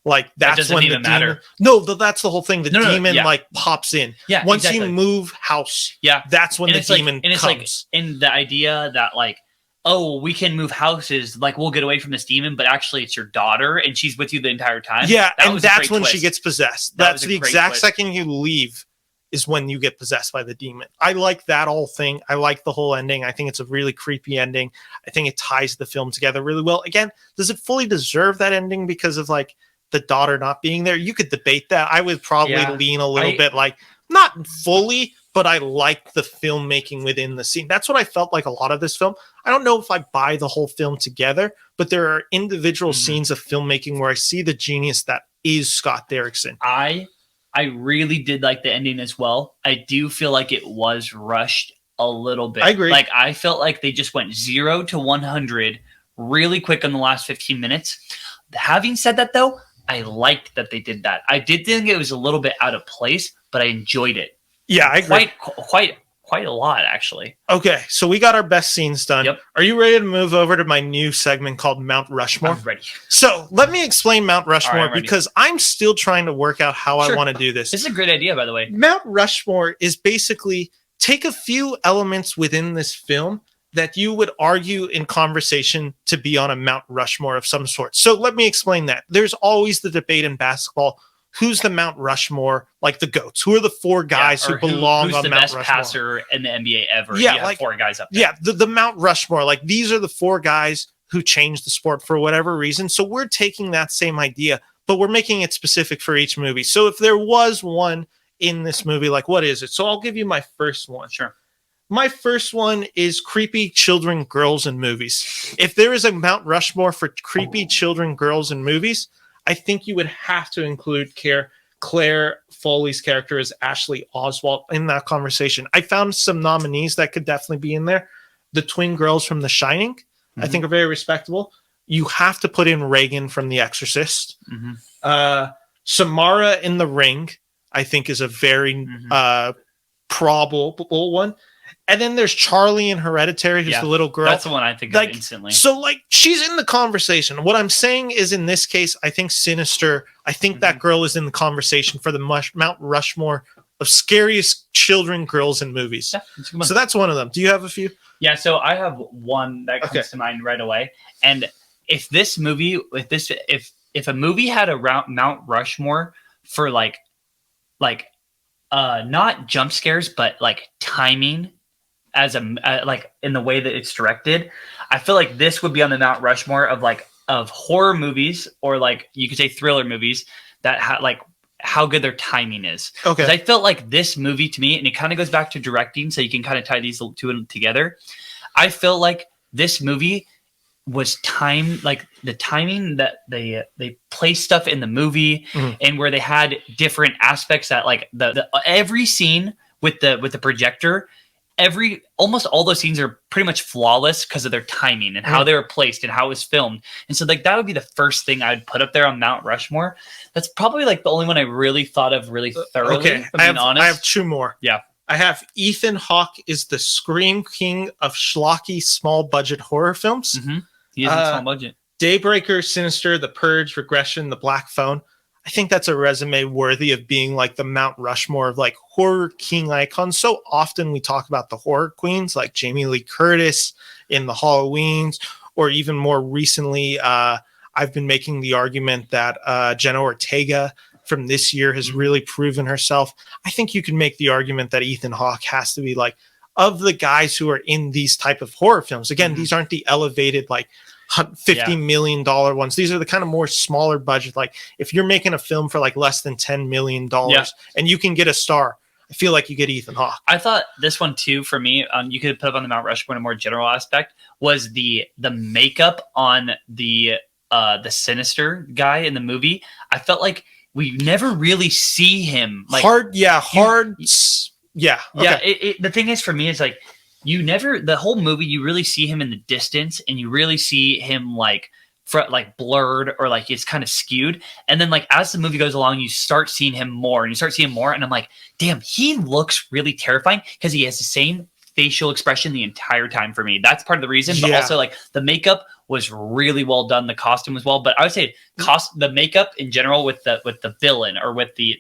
like that's when the demon. No, that's the whole thing. The demon like pops in. Yeah. Once you move house, that's when the demon comes. It's like in the idea that like, oh, we can move houses, like we'll get away from this demon, but actually it's your daughter and she's with you the entire time. Yeah, and that's when she gets possessed. That's the exact second you leave is when you get possessed by the demon. I like that whole thing. I like the whole ending. I think it's a really creepy ending. I think it ties the film together really well. Again, does it fully deserve that ending because of like the daughter not being there? You could debate that. I would probably lean a little bit like not fully, but I like the filmmaking within the scene. That's what I felt like a lot of this film. I don't know if I buy the whole film together, but there are individual scenes of filmmaking where I see the genius that is Scott Derrickson. I really did like the ending as well. I do feel like it was rushed a little bit. I agree. Like I felt like they just went 0 to 100 really quick in the last 15 minutes. Having said that though, I liked that they did that. I did think it was a little bit out of place, but I enjoyed it. Yeah, I agree. Quite a lot, actually. Okay, so we got our best scenes done. Yep. Are you ready to move over to my new segment called Mount Rushmore? I'm ready. So let me explain Mount Rushmore right, because I'm still trying to work out how I want to do this. This is a great idea, by the way. Mount Rushmore is basically take a few elements within this film that you would argue in conversation to be on a Mount Rushmore of some sort. So let me explain that. There's always the debate in basketball. Who's the Mount Rushmore, like the GOATs? Who are the four guys who belong on Mount Rushmore? Who's the best passer in the NBA ever? Yeah, like 4 guys up there. Yeah, the Mount Rushmore. Like these are the 4 guys who changed the sport for whatever reason. So we're taking that same idea, but we're making it specific for each movie. So if there was one in this movie, like what is it? So I'll give you my first one. Sure. My first one is creepy children, girls in movies. If there is a Mount Rushmore for creepy children, girls in movies, I think you would have to include Claire Foley's character as Ashley Oswald in that conversation. I found some nominees that could definitely be in there. The twin girls from The Shining, I think are very respectable. You have to put in Reagan from The Exorcist. Samara in The Ring, I think is a very probable one. And then there's Charlie in Hereditary, who's the little girl. That's the one I think of instantly. So, like, she's in the conversation. What I'm saying is, in this case, I think Sinister, I think that girl is in the conversation for the Mount Rushmore of scariest children, girls in movies. Yeah, so that's one of them. Do you have a few? Yeah, so I have one that comes to mind right away. And if this movie, if a movie had a Mount Rushmore for not jump scares, but like timing, as like in the way that it's directed, I feel like this would be on the Mount Rushmore of horror movies, or like you could say thriller movies that how good their timing is. Okay. I felt like this movie to me, and it kind of goes back to directing, so you can kind of tie these two together. I feel like this movie was timed, like the timing that they placed stuff in the movie, and where they had different aspects that like the every scene with the projector, almost all those scenes are pretty much flawless because of their timing and how they were placed and how it was filmed. And so like that would be the first thing I'd put up there on Mount Rushmore. That's probably like the only one I really thought of really thoroughly. Okay, I have 2 more. Yeah. I have Ethan Hawke is the scream king of schlocky small budget horror films. He is a small budget. Daybreaker, Sinister, The Purge, Regression, The Black Phone. I think that's a resume worthy of being like the Mount Rushmore of like horror king icons. So often we talk about the horror queens like Jamie Lee Curtis in the Halloweens, or even more recently, I've been making the argument that Jenna Ortega from this year has really proven herself. I think you can make the argument that Ethan Hawke has to be like, of the guys who are in these type of horror films. Again, these aren't the elevated like $50 million ones. These are the kind of more smaller budget. Like if you're making a film for like less than $10 million and you can get a star, I feel like you get Ethan Hawke. I thought this one too, for me, you could put up on the Mount Rushmore in a more general aspect, was the makeup on the Sinister guy in the movie. I felt like we never really see him like the thing is, for me, it's like the whole movie you really see him in the distance, and you really see him like blurred, or like it's kind of skewed, and then like as the movie goes along you start seeing him more, and I'm like, damn, he looks really terrifying because he has the same facial expression the entire time. For me, that's part of the reason, but also like the makeup was really well done, the costume was well, but I would say the makeup in general with the villain, or with the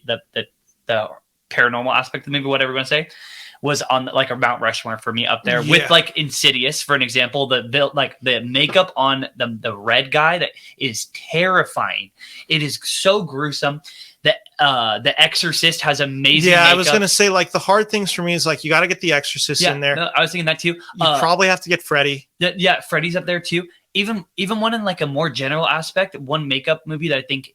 paranormal aspect of the movie, whatever you want to say, was on like a Mount Rushmore for me up there with like Insidious, for an example. The makeup on the red guy, that is terrifying. It is so gruesome. The Exorcist has amazing. Yeah, makeup. I was gonna say like the hard things for me is like you got to get the Exorcist in there. No, I was thinking that too. You probably have to get Freddy. Yeah, Freddy's up there too. Even one in like a more general aspect, one makeup movie that I think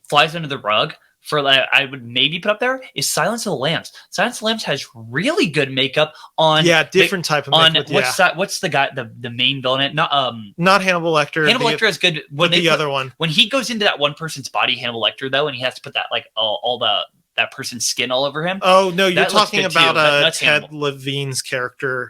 flies under the rug for like I would maybe put up there is Silence of the Lambs. Silence of the Lambs has really good makeup on different type of makeup. What's the guy the main villain? Not Hannibal Lecter. Hannibal Lecter is good. Other one when he goes into that one person's body, Hannibal Lecter though, and he has to put that like all that person's skin all over him. Oh no, you're talking about Ted Levine's character.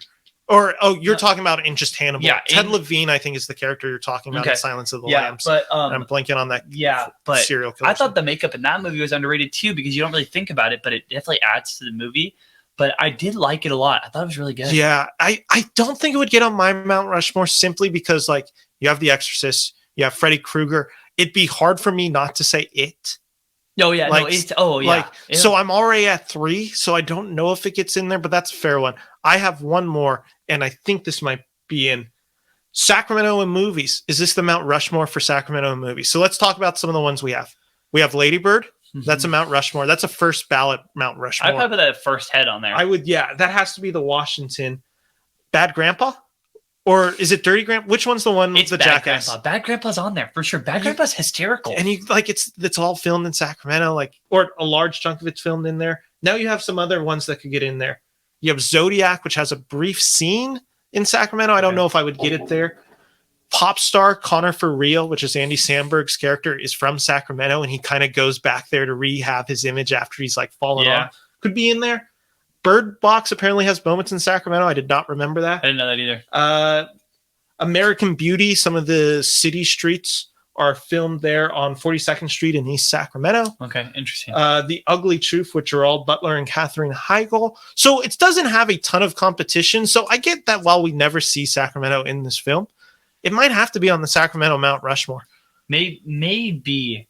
Or you're talking about in just Hannibal. Yeah, Ted Levine, I think, is the character you're talking about in Silence of the Lambs. But I'm blanking on that. Yeah, but serial killer. I thought the makeup in that movie was underrated too because you don't really think about it, but it definitely adds to the movie. But I did like it a lot. I thought it was really good. Yeah, I don't think it would get on my Mount Rushmore simply because like you have The Exorcist, you have Freddy Krueger. It'd be hard for me not to say it. Oh yeah, So I'm already at 3, so I don't know if it gets in there, but that's a fair one. I have one more, and I think this might be in Sacramento and movies. Is this the Mount Rushmore for Sacramento and movies? So let's talk about some of the ones we have. We have Lady Bird. Mm-hmm. That's a Mount Rushmore. That's a first ballot Mount Rushmore. I'd probably put that first head on there. I would, yeah. That has to be the Washington. Bad Grandpa? Or is it Dirty Grandpa? Which one's the one with the jackass? Grandpa. Bad Grandpa's on there for sure. Bad Grandpa's hysterical. And it's all filmed in Sacramento, like, or a large chunk of it's filmed in there. Now you have some other ones that could get in there. You have Zodiac, which has a brief scene in Sacramento. I don't know if I would get it there. Pop star Connor For Real, which is Andy Samberg's character, is from Sacramento, and he kind of goes back there to rehab his image after he's like fallen off. Could be in there. Bird Box apparently has moments in Sacramento. I did not remember that. I didn't know that either. American Beauty, some of the city streets are filmed there on 42nd Street in East Sacramento. Okay, interesting. The Ugly Truth, which are all Butler and Katherine Heigl. So it doesn't have a ton of competition. So I get that while we never see Sacramento in this film, it might have to be on the Sacramento Mount Rushmore. Maybe.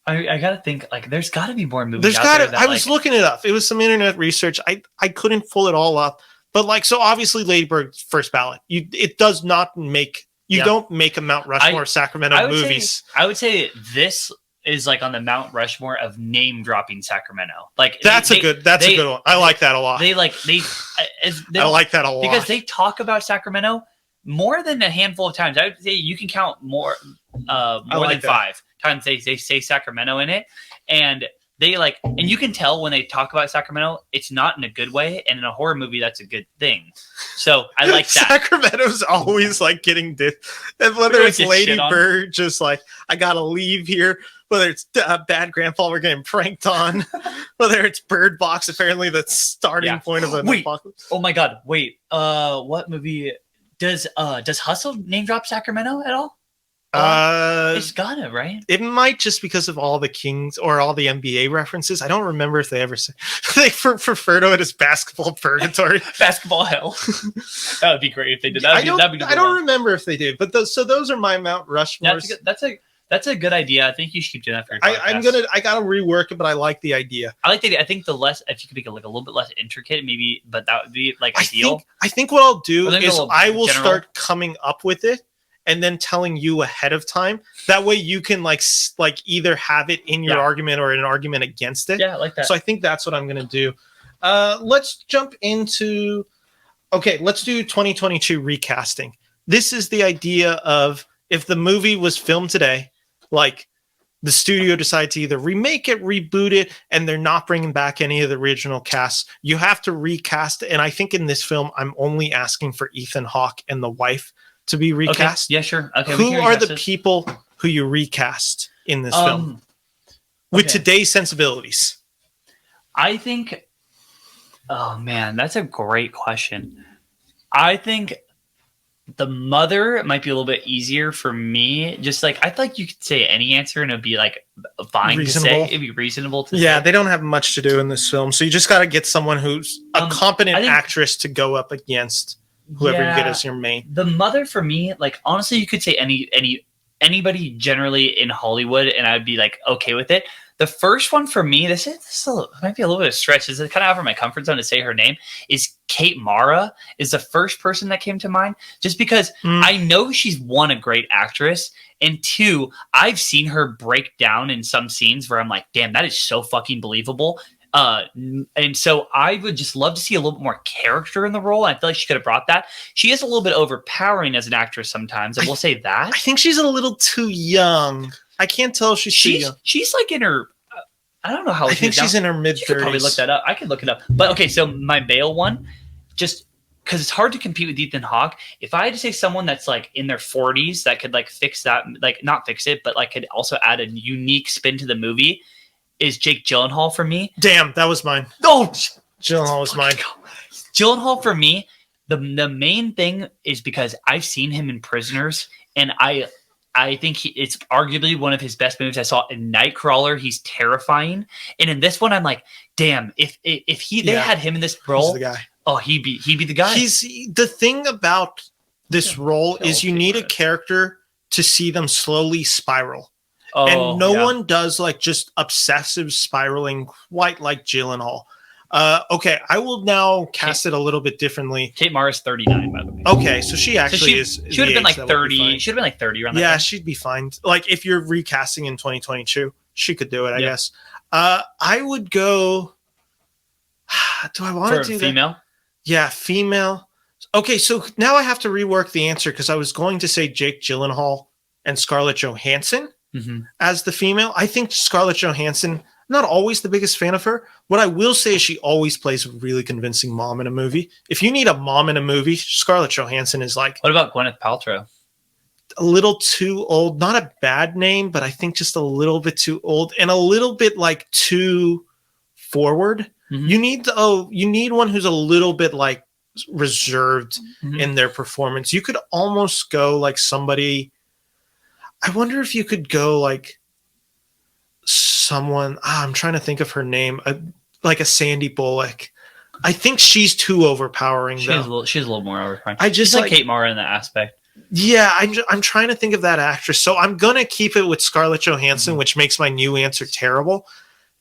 I gotta think, like, there's gotta be more movies out there. I was looking it up. It was some internet research. I couldn't pull it all up. But like, so obviously Lady Bird's first ballot. It does not make... You don't make a Mount Rushmore Sacramento movies. I would say this is like on the Mount Rushmore of name dropping Sacramento. Like that's a good one. I like that a lot. I like that a lot because they talk about Sacramento more than a handful of times. I would say you can count more than 5 times they say Sacramento in it, and and you can tell when they talk about Sacramento, it's not in a good way, and in a horror movie, that's a good thing. So I like that. Sacramento's always like getting and whether it's Lady Bird, just like I gotta leave here. Whether it's Bad Grandpa, we're getting pranked on. Whether it's Bird Box, apparently the starting point of an apocalypse. Oh my God! Wait, what movie does Hustle name drop Sacramento at all? It's gotta, right? It might, just because of all the Kings or all the NBA references. I don't remember if they ever say they refer to it as basketball purgatory. Basketball hell. That would be great if they did. I don't remember if they did, but those are my Mount Rushmore. That's a good idea. I think you should keep doing that for your podcast. I gotta rework it, but I like the idea. I like the idea. I think if you could make it like a little bit less intricate, maybe, but that would be like ideal. I think what I'll do is I will start coming up with it and then telling you ahead of time. That way you can like either have it in your argument or an argument against it. Yeah, I like that. So I think that's what I'm going to do. Let's jump into, let's do 2022 recasting. This is the idea of if the movie was filmed today, like the studio decided to either remake it, reboot it, and they're not bringing back any of the original cast, you have to recast. And I think in this film, I'm only asking for Ethan Hawke and the wife to be recast. Okay. Yeah, sure. Okay. Who are the people who you recast in this film with today's sensibilities? I think, oh man, that's a great question. I think the mother might be a little bit easier for me. Just like, I feel like you could say any answer and it'd be like fine reasonable to say. It'd be reasonable to say. Yeah, they don't have much to do in this film. So you just got to get someone who's a competent actress to go up against whoever you get as your main. The mother for me, like, honestly, you could say anybody generally in Hollywood, and I'd be like okay with it. The first one for me, this might be a little bit of a stretch. This is kind of out of my comfort zone to say her name, is Kate Mara is the first person that came to mind. Just because I know she's, one, a great actress, and two, I've seen her break down in some scenes where I'm like, damn, that is so fucking believable. And so I would just love to see a little bit more character in the role. I feel like she could have brought that. She is a little bit overpowering as an actress sometimes. I will say that. I think she's a little too young. I can't tell if she's too young. She's like in her, I don't know how. I think she's in her mid-30s. You could probably look that up. I could look it up. But okay, so my male one, just because it's hard to compete with Ethan Hawke. If I had to say someone that's like in their 40s that could like fix that, like not fix it, but like could also add a unique spin to the movie, is Jake Gyllenhaal for me. Damn, that was mine. Oh, Gyllenhaal was mine. Gyllenhaal for me, the main thing is because I've seen him in Prisoners, and I think it's arguably one of his best movies. I saw in Nightcrawler. He's terrifying, and in this one, I'm like, damn, if they had him in this role, the guy. Oh, he'd be the guy. He's the thing about this role is you need a character to see them slowly spiral. And no one does like just obsessive spiraling quite like Gyllenhaal. Okay, I will now cast it a little bit differently. Kate Mara's 39, by the way. Okay, so she actually is. She would have been like 30. She would have been like 30 around that time. She'd be fine. Like if you're recasting in 2022, she could do it, I guess. I would go. Do I want to do female? That? Yeah, female. Okay, so now I have to rework the answer because I was going to say Jake Gyllenhaal and Scarlett Johansson. As the female. I think Scarlett Johansson, not always the biggest fan of her. What I will say is she always plays a really convincing mom in a movie. If you need a mom in a movie, Scarlett Johansson is like... What about Gwyneth Paltrow? A little too old. Not a bad name, but I think just a little bit too old and a little bit like too forward. You need one who's a little bit like reserved in their performance. You could almost go like somebody... I wonder if you could go like someone. I'm trying to think of her name, like a Sandy Bullock. I think she's too overpowering. She's a little more overpowering. She's like Kate Mara in that aspect. Yeah, I'm trying to think of that actress. So I'm gonna keep it with Scarlett Johansson, which makes my new answer terrible.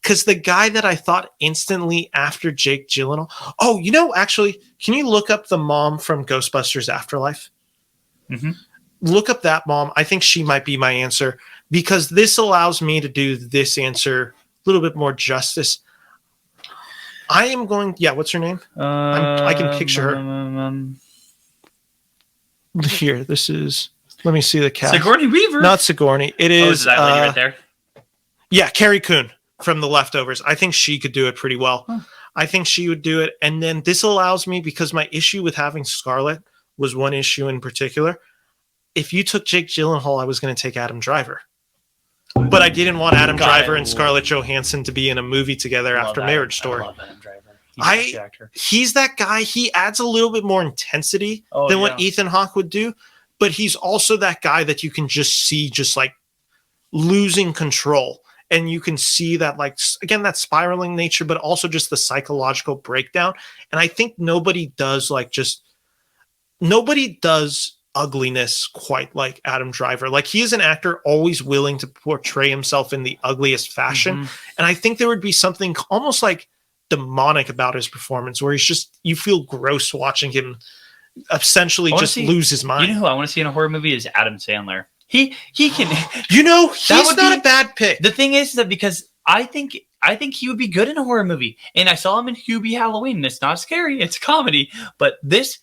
Because the guy that I thought instantly after Jake Gyllenhaal. Oh, actually, can you look up the mom from Ghostbusters Afterlife? Look up that mom. I think she might be my answer because this allows me to do this answer a little bit more justice. I am going. Yeah, what's her name? I can picture her. Here, this is. Let me see the cast. Sigourney Weaver. Not Sigourney. It is. Is that lady right there? Yeah, Carrie Coon from The Leftovers. I think she could do it pretty well. I think she would do it. And then this allows me, because my issue with having Scarlett was one issue in particular. If you took Jake Gyllenhaal, I was going to take Adam Driver. But I didn't want Adam Driver and Scarlett Johansson to be in a movie together after Marriage Story. I love Adam Driver. He's that guy. He adds a little bit more intensity than what Ethan Hawke would do. But he's also that guy that you can just see just like losing control. And you can see that, like, again, that spiraling nature, but also just the psychological breakdown. And I think nobody does ugliness quite like Adam Driver. Like, he is an actor always willing to portray himself in the ugliest fashion. And I think there would be something almost like demonic about his performance where you feel gross watching him essentially just lose his mind. You know who I want to see in a horror movie is Adam Sandler. He can, he's not a bad pick. The thing is that because I think he would be good in a horror movie, and I saw him in Hubie Halloween. And it's not scary; it's a comedy. But this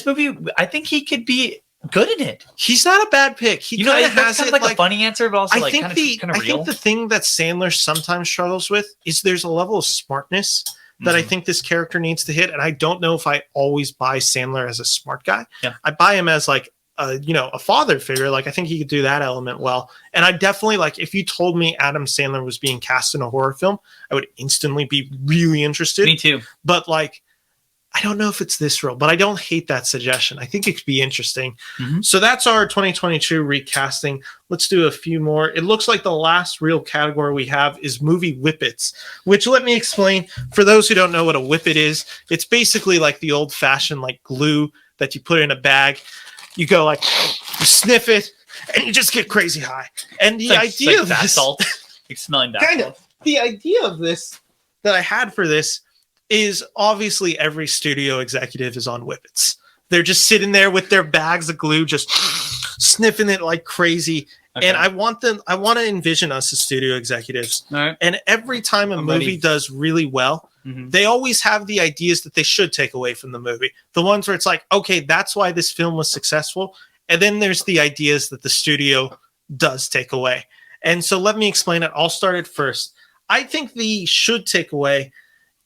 movie, I think he could be good in it. He's not a bad pick. He kind of has like a funny answer, but also kind of real. I think the thing that Sandler sometimes struggles with is there's a level of smartness that I think this character needs to hit, and I don't know if I always buy Sandler as a smart guy. Yeah. I buy him as like a father figure. Like, I think he could do that element well. And I definitely, like, if you told me Adam Sandler was being cast in a horror film, I would instantly be really interested. Me too. But like, I don't know if it's this role, but I don't hate that suggestion. I think it could be interesting. So that's our 2022 recasting. Let's do a few more. It looks like the last real category we have is movie whippets, which, let me explain. For those who don't know what a whippet is, it's basically like the old fashioned like glue that you put in a bag. You go like, you sniff it, and you just get crazy high. And the idea of bath this, salt, like smelling bath kind salt. of, the idea of this that I had for this is obviously every studio executive is on whippets. They're just sitting there with their bags of glue, just sniffing it like crazy. Okay. And I want to envision us as studio executives. All right. And every time a movie does really well, they always have the ideas that they should take away from the movie. The ones where it's like, okay, that's why this film was successful. And then there's the ideas that the studio does take away. And so let me explain it. I'll start it first. I think the should take away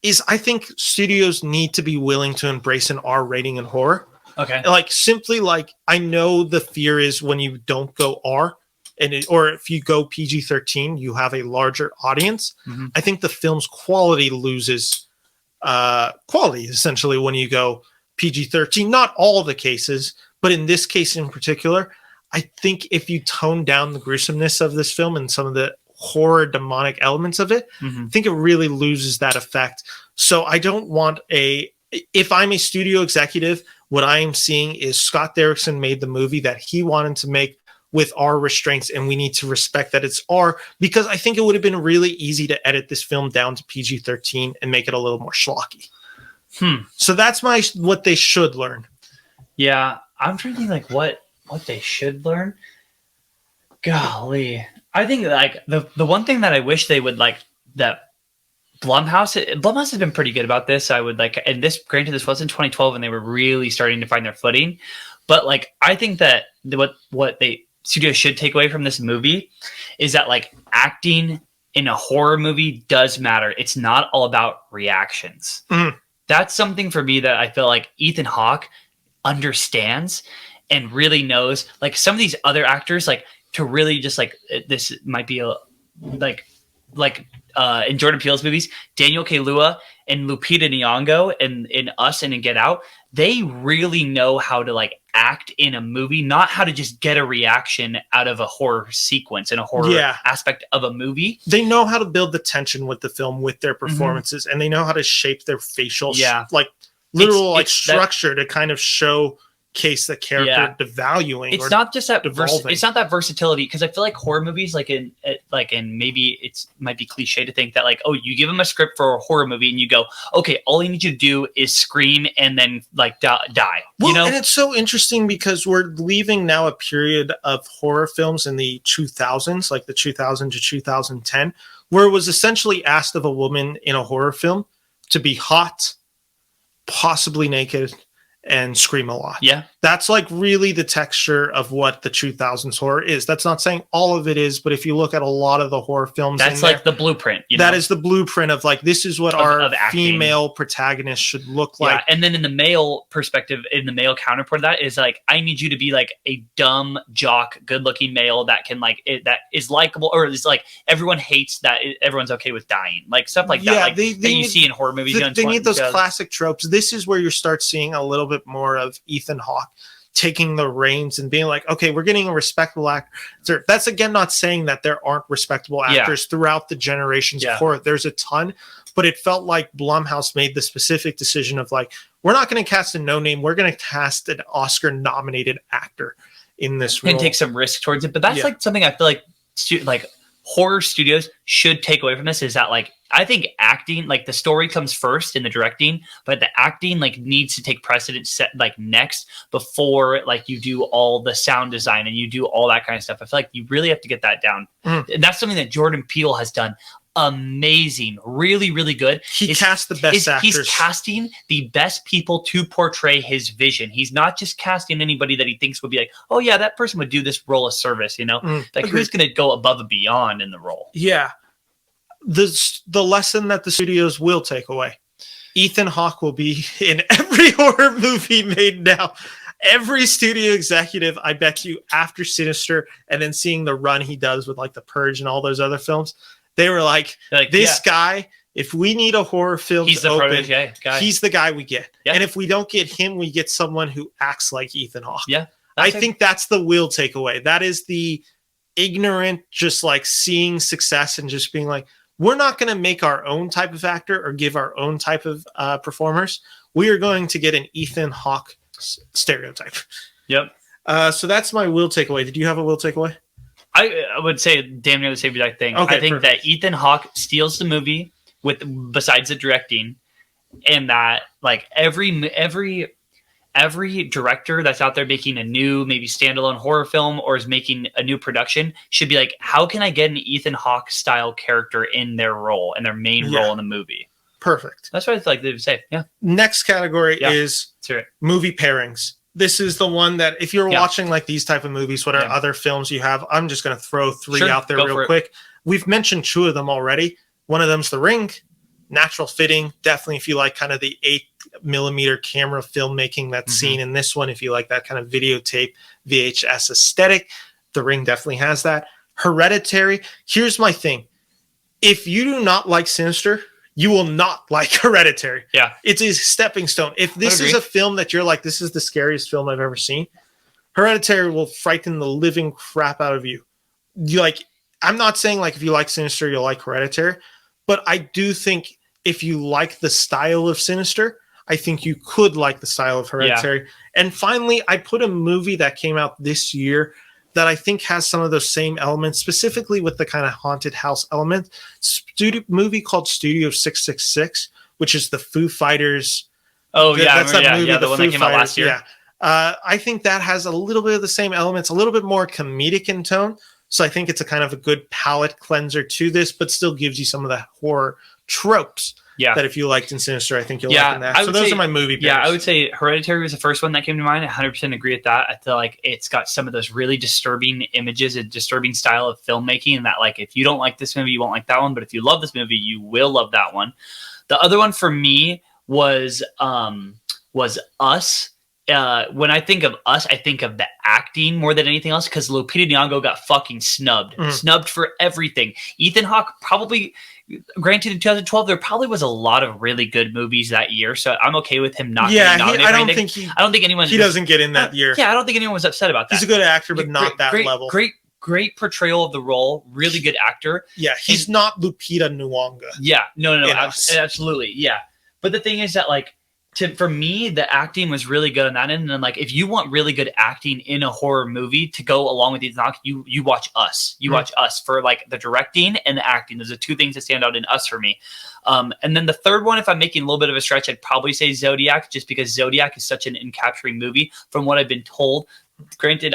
is I think studios need to be willing to embrace an R rating in horror. Okay. Like simply like I know the fear is when you don't go R or if you go PG-13, you have a larger audience. I think the film's quality loses quality essentially when you go PG-13. Not all the cases, but in this case in particular, I think if you tone down the gruesomeness of this film and some of the horror demonic elements of it, I think it really loses that effect. So I don't want if I'm a studio executive, what I am seeing is Scott Derrickson made the movie that he wanted to make with R restraints, and we need to respect that it's R, because I think it would have been really easy to edit this film down to PG-13 and make it a little more schlocky. So that's what they should learn. Yeah, I'm trying to think like what they should learn. Golly, I think like the one thing that I wish they would like that Blumhouse has been pretty good about this. I would like, and this granted this was in 2012 and they were really starting to find their footing, but like I think that what they studios should take away from this movie is that like acting in a horror movie does matter. It's not all about reactions. That's something for me that I feel like Ethan Hawke understands and really knows. Like some of these other actors, like to really just like this might be a like in Jordan Peele's movies, Daniel Kaluuya and Lupita Nyong'o in Us and in Get Out, they really know how to like act in a movie, not how to just get a reaction out of a horror sequence and a horror aspect of a movie. They know how to build the tension with the film, with their performances, and they know how to shape their facial, like literal structure to kind of showcase the character devaluing. It's not just that it's not that versatility, because I feel like horror movies, and maybe it's might be cliche to think that like, oh, you give them a script for a horror movie and you go, okay, all you need you to do is scream and then like die. Well, you know, and it's so interesting because we're leaving now a period of horror films in the 2000s, like the 2000 to 2010, where it was essentially asked of a woman in a horror film to be hot, possibly naked, and scream a lot. Yeah. That's like really the texture of what the 2000s horror is. That's not saying all of it is, but if you look at a lot of the horror films, that's like the blueprint. That is the blueprint of like, this is what our female protagonist should look like. And then in the male perspective, in the male counterpart of that is like, I need you to be like a dumb jock, good looking male that can like, that is likable, or is like, everyone hates that, everyone's okay with dying. Like stuff like that. Like that you see in horror movies. They need those classic tropes. This is where you start seeing a little bit more of Ethan Hawke taking the reins and being like, okay, we're getting a respectable actor. That's again not saying that there aren't respectable actors throughout the generations of horror. There's a ton, but it felt like Blumhouse made the specific decision of like, we're not going to cast a no-name, we're going to cast an Oscar-nominated actor in this role. And take some risk towards it. But that's like something I feel like horror studios should take away from this, is that like, I think acting, like the story comes first in the directing, but the acting like needs to take precedence set like next before like you do all the sound design and you do all that kind of stuff. I feel like you really have to get that down. And that's something that Jordan Peele has done amazing, really, really good. He cast the best actors. He's casting the best people to portray his vision. He's not just casting anybody that he thinks would be like, oh yeah, that person would do this role of service, you know? Like who's going to go above and beyond in the role? Yeah. The lesson that the studios will take away. Ethan Hawke will be in every horror movie made now. Every studio executive, I bet you, after Sinister and then seeing the run he does with like The Purge and all those other films, they were like this guy, if we need a horror film he's to open, guy. He's the guy we get. And if we don't get him, we get someone who acts like Ethan Hawke. I think that's the will takeaway. That is the ignorant, just like seeing success and just being like, we're not going to make our own type of actor or give our own type of performers. We are going to get an Ethan Hawke stereotype. Yep. So that's my will takeaway. Did you have a will takeaway? I would say damn near the same exact thing. Okay, I think perfect. that Ethan Hawke steals the movie besides the directing, and that like every director that's out there making a new maybe standalone horror film or is making a new production should be like, how can I get an Ethan Hawke style character in their role and their main role in the movie? Perfect. That's what I feel like they would say. Yeah. Next category is movie pairings. This is the one that if you're watching like these type of movies, what are other films you have? I'm just going to throw three out there real quick. We've mentioned two of them already. One of them's The Ring, natural fitting. Definitely if you like kind of the 8mm camera filmmaking that's seen in this one, if you like that kind of videotape VHS aesthetic, The Ring definitely has that. Hereditary. Here's my thing. If you do not like Sinister, you will not like Hereditary. Yeah. It's a stepping stone. If this is a film that you're like, this is the scariest film I've ever seen, Hereditary will frighten the living crap out of you. I'm not saying like if you like Sinister, you'll like Hereditary, but I do think if you like the style of Sinister, I think you could like the style of Hereditary. Yeah. And finally, I put a movie that came out this year that I think has some of those same elements, specifically with the kind of haunted house element. Movie called Studio 666, which is the Foo Fighters. Oh, yeah. That's that movie, the one that came out last year. Yeah. I think that has a little bit of the same elements, a little bit more comedic in tone. So I think it's a kind of a good palate cleanser to this, but still gives you some of the horror tropes that if you liked in Sinister, I think you'll like in that. So those are my movie picks. Yeah, I would say Hereditary was the first one that came to mind. I 100% agree with that. I feel like it's got some of those really disturbing images, a disturbing style of filmmaking, and that like if you don't like this movie, you won't like that one. But if you love this movie, you will love that one. The other one for me was Us. When I think of Us, I think of the acting more than anything else because Lupita Nyong'o got fucking snubbed for everything. Ethan Hawke probably, granted in 2012, there probably was a lot of really good movies that year, so I'm okay with him not getting nominated. I don't think anyone. He doesn't get in that year. Yeah, I don't think anyone was upset about that. He's a good actor, but not that level. Great portrayal of the role. Really good actor. Yeah, he's not Lupita Nyong'o. Yeah, no, absolutely, yeah. But the thing is that like. For me, the acting was really good on that end. And like, if you want really good acting in a horror movie to go along with Ethan Hawke, you watch Us. You watch Us for like the directing and the acting. Those are two things that stand out in Us for me. And then the third one, if I'm making a little bit of a stretch, I'd probably say Zodiac, just because Zodiac is such an encapturing movie from what I've been told. Granted,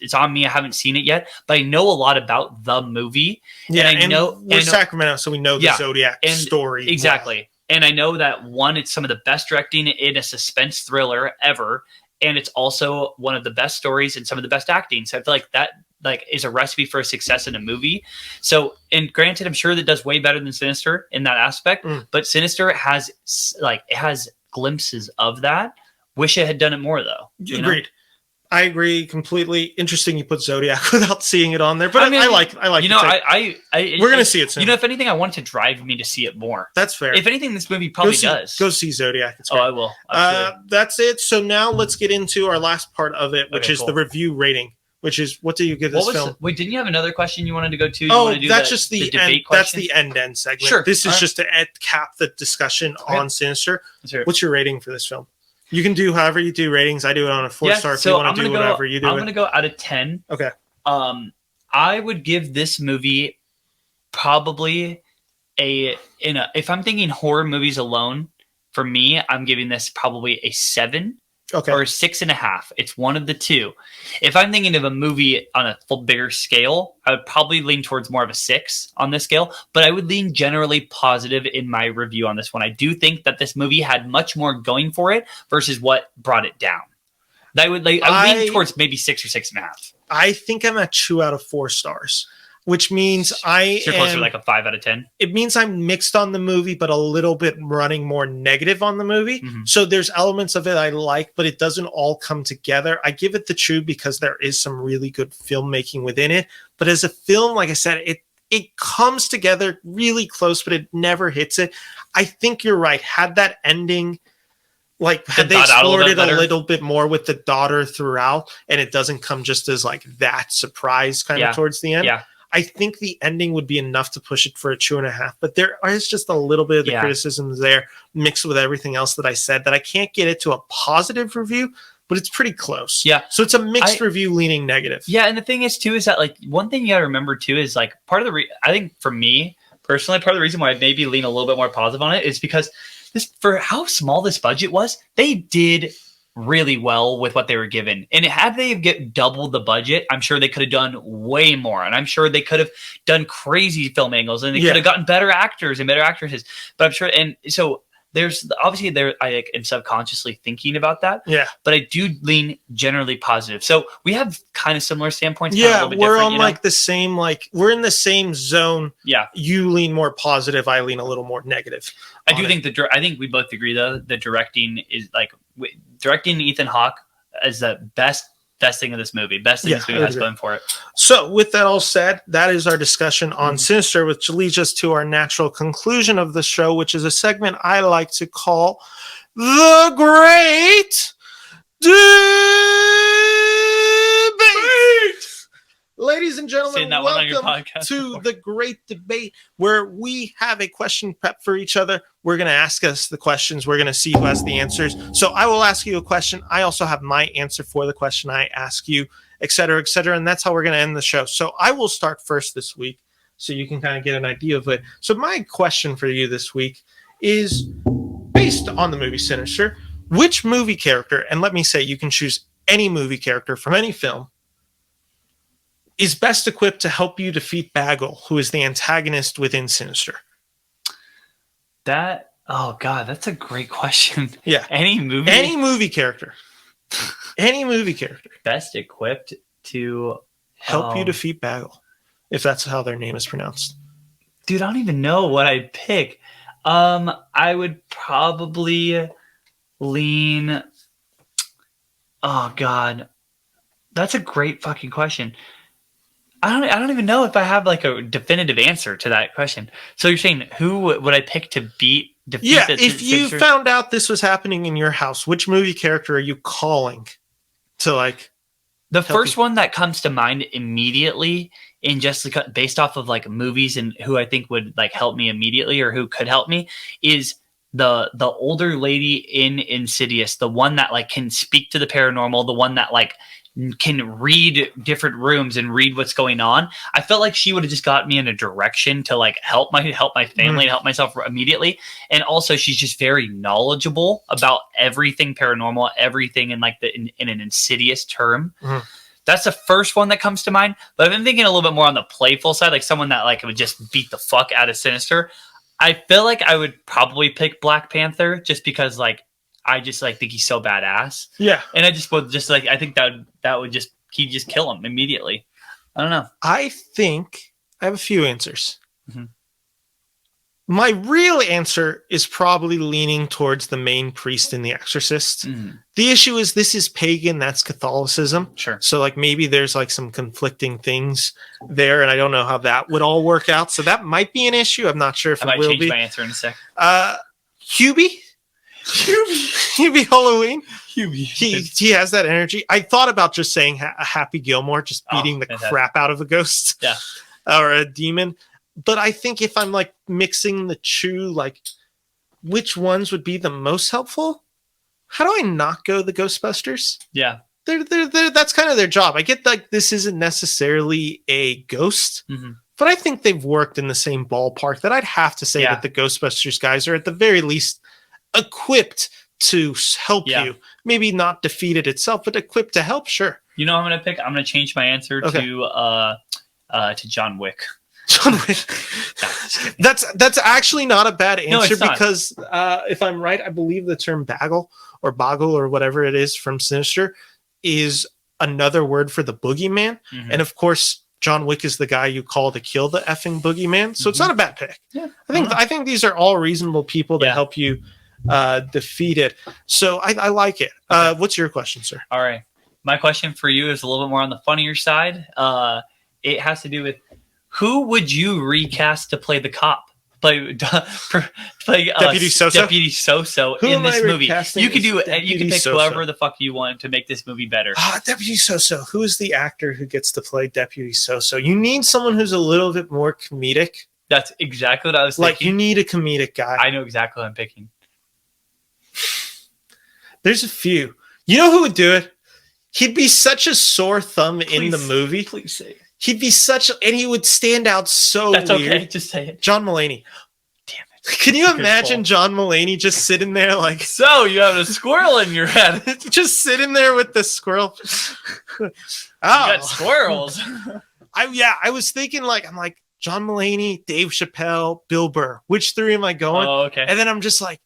it's on me. I haven't seen it yet, but I know a lot about the movie. Yeah, and we're Sacramento, so we know the Zodiac story. Exactly. Well. And I know that one, it's some of the best directing in a suspense thriller ever, and it's also one of the best stories and some of the best acting. So I feel like that like is a recipe for success in a movie. So, and granted, I'm sure that does way better than Sinister in that aspect, but Sinister has glimpses of that. Wish it had done it more though. Agreed. I agree completely. Interesting you put Zodiac without seeing it on there, but I like you know, we're gonna see it soon. You know, if anything, I want it to drive me to see it more. That's fair. If anything, this movie probably does. Go see Zodiac. It's I will. That's it. So now let's get into our last part of it, which is the review rating. Which is, what do you give this film? Wait, didn't you have another question you wanted to go to? That's just the end. That's the end segment. Sure. This is just to cap the discussion on Sinister. What's your rating for this film? You can do however you do ratings. I do it on a 4-star. If you want to do whatever you do. I'm going to go out of 10. Okay. I would give this movie probably if I'm thinking horror movies alone, for me, I'm giving this probably a 7 or a 6.5. It's one of the two. If I'm thinking of a movie on a full bigger scale, I would probably lean towards more of a 6 on this scale, but I would lean generally positive in my review on this one. I do think that this movie had much more going for it versus what brought it down. I would lean towards maybe 6 or 6.5. I think I'm at 2 out of 4 stars. Which means you're closer to like a 5 out of 10. It means I'm mixed on the movie, but a little bit running more negative on the movie. Mm-hmm. So there's elements of it I like, but it doesn't all come together. I give it the 2 because there is some really good filmmaking within it. But as a film, like I said, it comes together really close, but it never hits it. I think you're right. Had that ending, like had they explored it a little bit more with the daughter throughout, and it doesn't come just as like that surprise kind of towards the end. Yeah. I think the ending would be enough to push it for a 2.5, but there is just a little bit of the criticisms there mixed with everything else that I said that I can't get it to a positive review, but it's pretty close. Yeah. So it's a mixed review leaning negative. Yeah, and the thing is too is that like one thing you got to remember too is like part of the I think for me personally, part of the reason why I maybe lean a little bit more positive on it is because for how small this budget was, they did really well with what they were given. And had they get doubled the budget, I'm sure they could have done way more. And I'm sure they could have done crazy film angles and they could have gotten better actors and better actresses. But I'm sure, and so there's obviously I am subconsciously thinking about that. Yeah. But I do lean generally positive. So we have kind of similar standpoints. Yeah, we're on like the same, like we're in the same zone. Yeah. You lean more positive. I lean a little more negative. I do think I think we both agree though, the directing is like directing Ethan Hawke is the best thing of this movie. Best thing this movie has going for it. So with that all said, that is our discussion on Sinister, which leads us to our natural conclusion of the show, which is a segment I like to call The Great Debate. Ladies and gentlemen, welcome to The Great Debate, where we have a question prep for each other. We're going to ask us the questions. We're going to see who has the answers. So I will ask you a question. I also have my answer for the question I ask you, et cetera, et cetera. And that's how we're going to end the show. So I will start first this week so you can kind of get an idea of it. So my question for you this week is based on the movie Sinister. Which movie character, and let me say you can choose any movie character from any film, is best equipped to help you defeat Bagel, who is the antagonist within Sinister? Oh God, that's a great question. Yeah. Any movie character. Any movie character. Best equipped to help you defeat Bagel, if that's how their name is pronounced. Dude, I don't even know what I'd pick. I would probably lean. Oh God. That's a great fucking question. I don't even know if I have like a definitive answer to that question. So you're saying who would I pick to defeat? Yeah, if you found out this was happening in your house, which movie character are you calling to like? The first one that comes to mind immediately, in just based off of like movies and who I think would like help me immediately or who could help me, is the older lady in Insidious, the one that like can speak to the paranormal, the one that like can read different rooms and read what's going on. I felt like she would have just got me in a direction to like help my family and help myself immediately. And also she's just very knowledgeable about everything paranormal, everything in like in an Insidious term. That's the first one that comes to mind. But I've been thinking a little bit more on the playful side, like someone that like would just beat the fuck out of Sinister. I feel like I would probably pick Black Panther just because like I just like think he's so badass. Yeah. And I just would just like, I think that would just, he'd just kill him immediately. I don't know. I think I have a few answers. My real answer is probably leaning towards the main priest in The Exorcist. The issue is this is pagan, that's Catholicism. Sure. So like maybe there's like some conflicting things there, and I don't know how that would all work out. So that might be an issue. I'm not sure if it will be. I might change my answer in a sec. Hubie Halloween. He has that energy. I thought about just saying a Happy Gilmore, just beating the crap out of a ghost, or a demon. But I think if I'm like mixing the two, like which ones would be the most helpful? How do I not go the Ghostbusters? Yeah, they're that's kind of their job. I get like this isn't necessarily a ghost, but I think they've worked in the same ballpark. That I'd have to say that the Ghostbusters guys are at the very least equipped to help you. Maybe not defeat it itself, but equipped to help. Sure. You know, what I'm gonna pick. I'm gonna change my answer to John Wick. John Wick. That's actually not a bad answer because if I'm right, I believe the term bagel or whatever it is from Sinister is another word for the boogeyman. And of course, John Wick is the guy you call to kill the effing boogeyman. So it's not a bad pick. Yeah, I think these are all reasonable people that help you defeat it. So I like it. What's your question, sir? All right. My question for you is a little bit more on the funnier side. It has to do with who would you recast to play the cop? Play Deputy Soso? Deputy Soso in this movie. You could do it. You can pick whoever the fuck you want to make this movie better. Deputy Soso. Who is the actor who gets to play Deputy Soso? You need someone who's a little bit more comedic. That's exactly what I was thinking. Like you need a comedic guy. I know exactly what I'm picking. There's a few. You know who would do it? He'd be such a sore thumb in the Please, movie. Please say it. He'd be and he would stand out so That's weird. okay. Just say it. John Mulaney. Damn it. Can you Good imagine call. John Mulaney just sitting there like So you have a squirrel in your head. You just sitting there with the squirrel? got squirrels. I was thinking I'm like John Mulaney, Dave Chappelle, Bill Burr. Which three am I going? Oh, okay. And then I'm just like,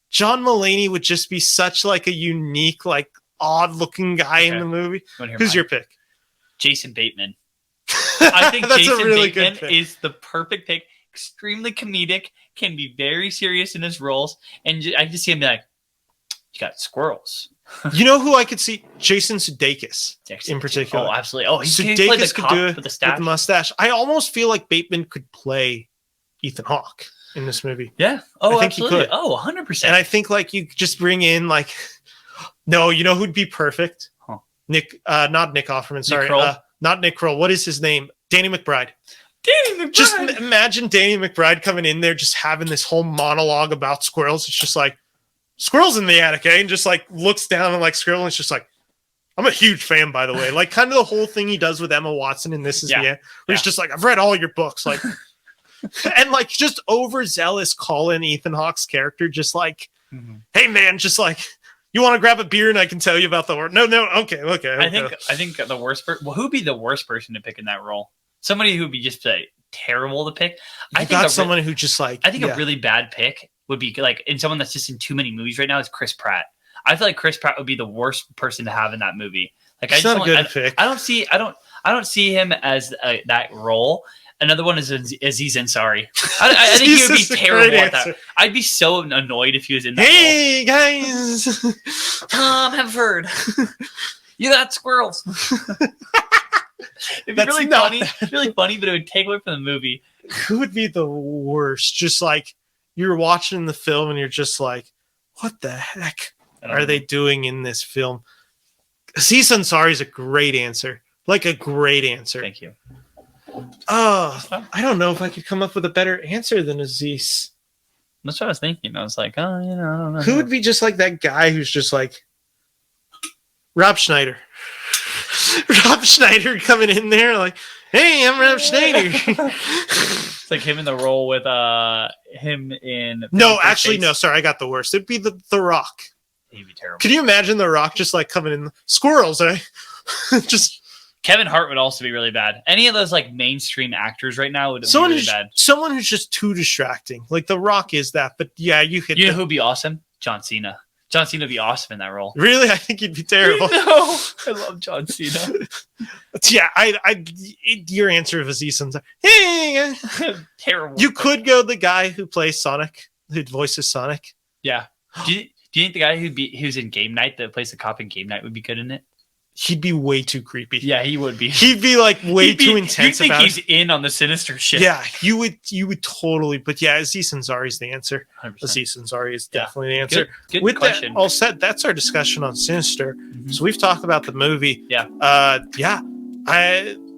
John Mulaney would just be such like a unique, like odd looking guy in the movie. Who's your pick? Jason Bateman. I think That's Jason a really Bateman good pick. is the perfect pick. Extremely comedic, can be very serious in his roles, and I just see him be like, "You got squirrels." You know who I could see? Jason Sudeikis in particular. Oh, absolutely. Oh, he's play the Sudeikis could cop do it with the mustache. I almost feel like Bateman could play Ethan Hawke in this movie. Yeah. Oh, I think absolutely. he could. Oh, 100%. And I think you could just bring in no, you know who'd be perfect? Huh. Not Nick Offerman. Sorry, Kroll? not Nick Kroll. What is his name? Danny McBride. Danny McBride. Just imagine Danny McBride coming in there, just having this whole monologue about squirrels. It's just like squirrels in the attic, eh? And just looks down and squirrel. And it's just like, I'm a huge fan, by the way. Kind of the whole thing he does with Emma Watson in This Is the End, where he's just like, I've read all your books, and just overzealous calling Ethan Hawke's character, just hey man, just you want to grab a beer and I can tell you about the world. No, okay. I think the worst person. Well, who'd be the worst person to pick in that role? Somebody who'd be just terrible to pick. I think someone who just I think a really bad pick would be and someone that's just in too many movies right now is Chris Pratt. I feel like Chris Pratt would be the worst person to have in that movie. He's not a good pick. I don't see him as that role. Another one is Aziz Ansari. I think he would be terrible at that. I'd be so annoyed if he was in that role. Hey guys, Tom Hemford, you got squirrels. It'd be really funny, but it would take away from the movie. Who would be the worst? Just you're watching the film and you're just like, what the heck are they doing in this film? Aziz Ansari is a great answer. A great answer. Thank you. Oh, I don't know if I could come up with a better answer than Aziz. That's what I was thinking. I was like, I don't know. Who would be just that guy who's just Rob Schneider? Rob Schneider coming in there hey, I'm Rob Schneider. It's him in the role with him in. No, actually, no. Sorry, I got the worst. It'd be the Rock. He'd be terrible. Can you imagine the Rock just coming in squirrels? Eh? Just. Kevin Hart would also be really bad. Any of those mainstream actors right now would be really bad. Someone who's just too distracting. The Rock is that, but yeah, you hit. You know who'd be awesome? John Cena. John Cena would be awesome in that role. Really? I think he'd be terrible. No, I love John Cena. Yeah, your answer of Aziz Ansari. Hey, terrible. You could go the guy who plays Sonic, who voices Sonic. Yeah. Do you think the guy who's in Game Night that plays the cop in Game Night would be good in it? He'd be way too creepy. Yeah, he would be. He'd be way too intense. You think he's in on the Sinister shit? Yeah, you would totally. But yeah, Aziz Ansari is the answer. 100%. Aziz Ansari is definitely the answer. Good With question. that all said, that's our discussion on Sinister. Mm-hmm. So we've talked about the movie. Yeah.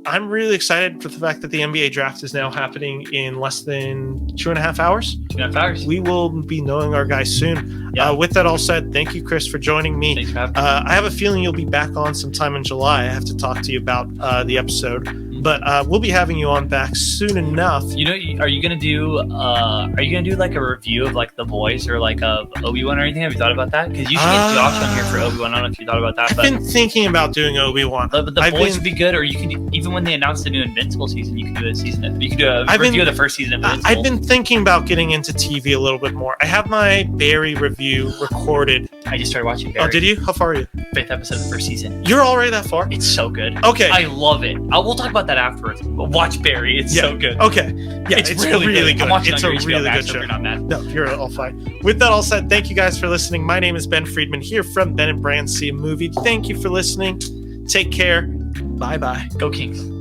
I'm really excited for the fact that the NBA draft is now happening in less than 2.5 hours. 2.5 hours. We will be knowing our guys soon. Yeah. With that all said, thank you, Chris, for joining me. Thanks for having me. I have a feeling you'll be back on sometime in July. I have to talk to you about the episode, but we'll be having you on back soon enough. Are you gonna do a review of The Boys or of Obi-Wan or anything? Have you thought about that? Because you should get Josh on here for Obi-Wan. I don't know if you thought about that. I've been thinking about doing Obi-Wan. But the Boys would be good, or you can even when they announce the new Invincible season, you can do a season. You can do a review of the first season of Invincible. I've been thinking about getting into TV a little bit more. I have my Barry review recorded. I just started watching Barry. Oh, did you? How far are you? 5th episode of the first season. You're already that far? It's so good. Okay. I love it. We'll talk about that afterwards. But watch Barry. It's so good. Okay. Yeah, it's really good. I'm watching it's on a your HBO really Max, good so show. you're not mad. No, you're all fine. With that all said, thank you guys for listening. My name is Ben Friedman here from Ben and Bran See a Movie. Thank you for listening. Take care. Bye-bye. Go Kings.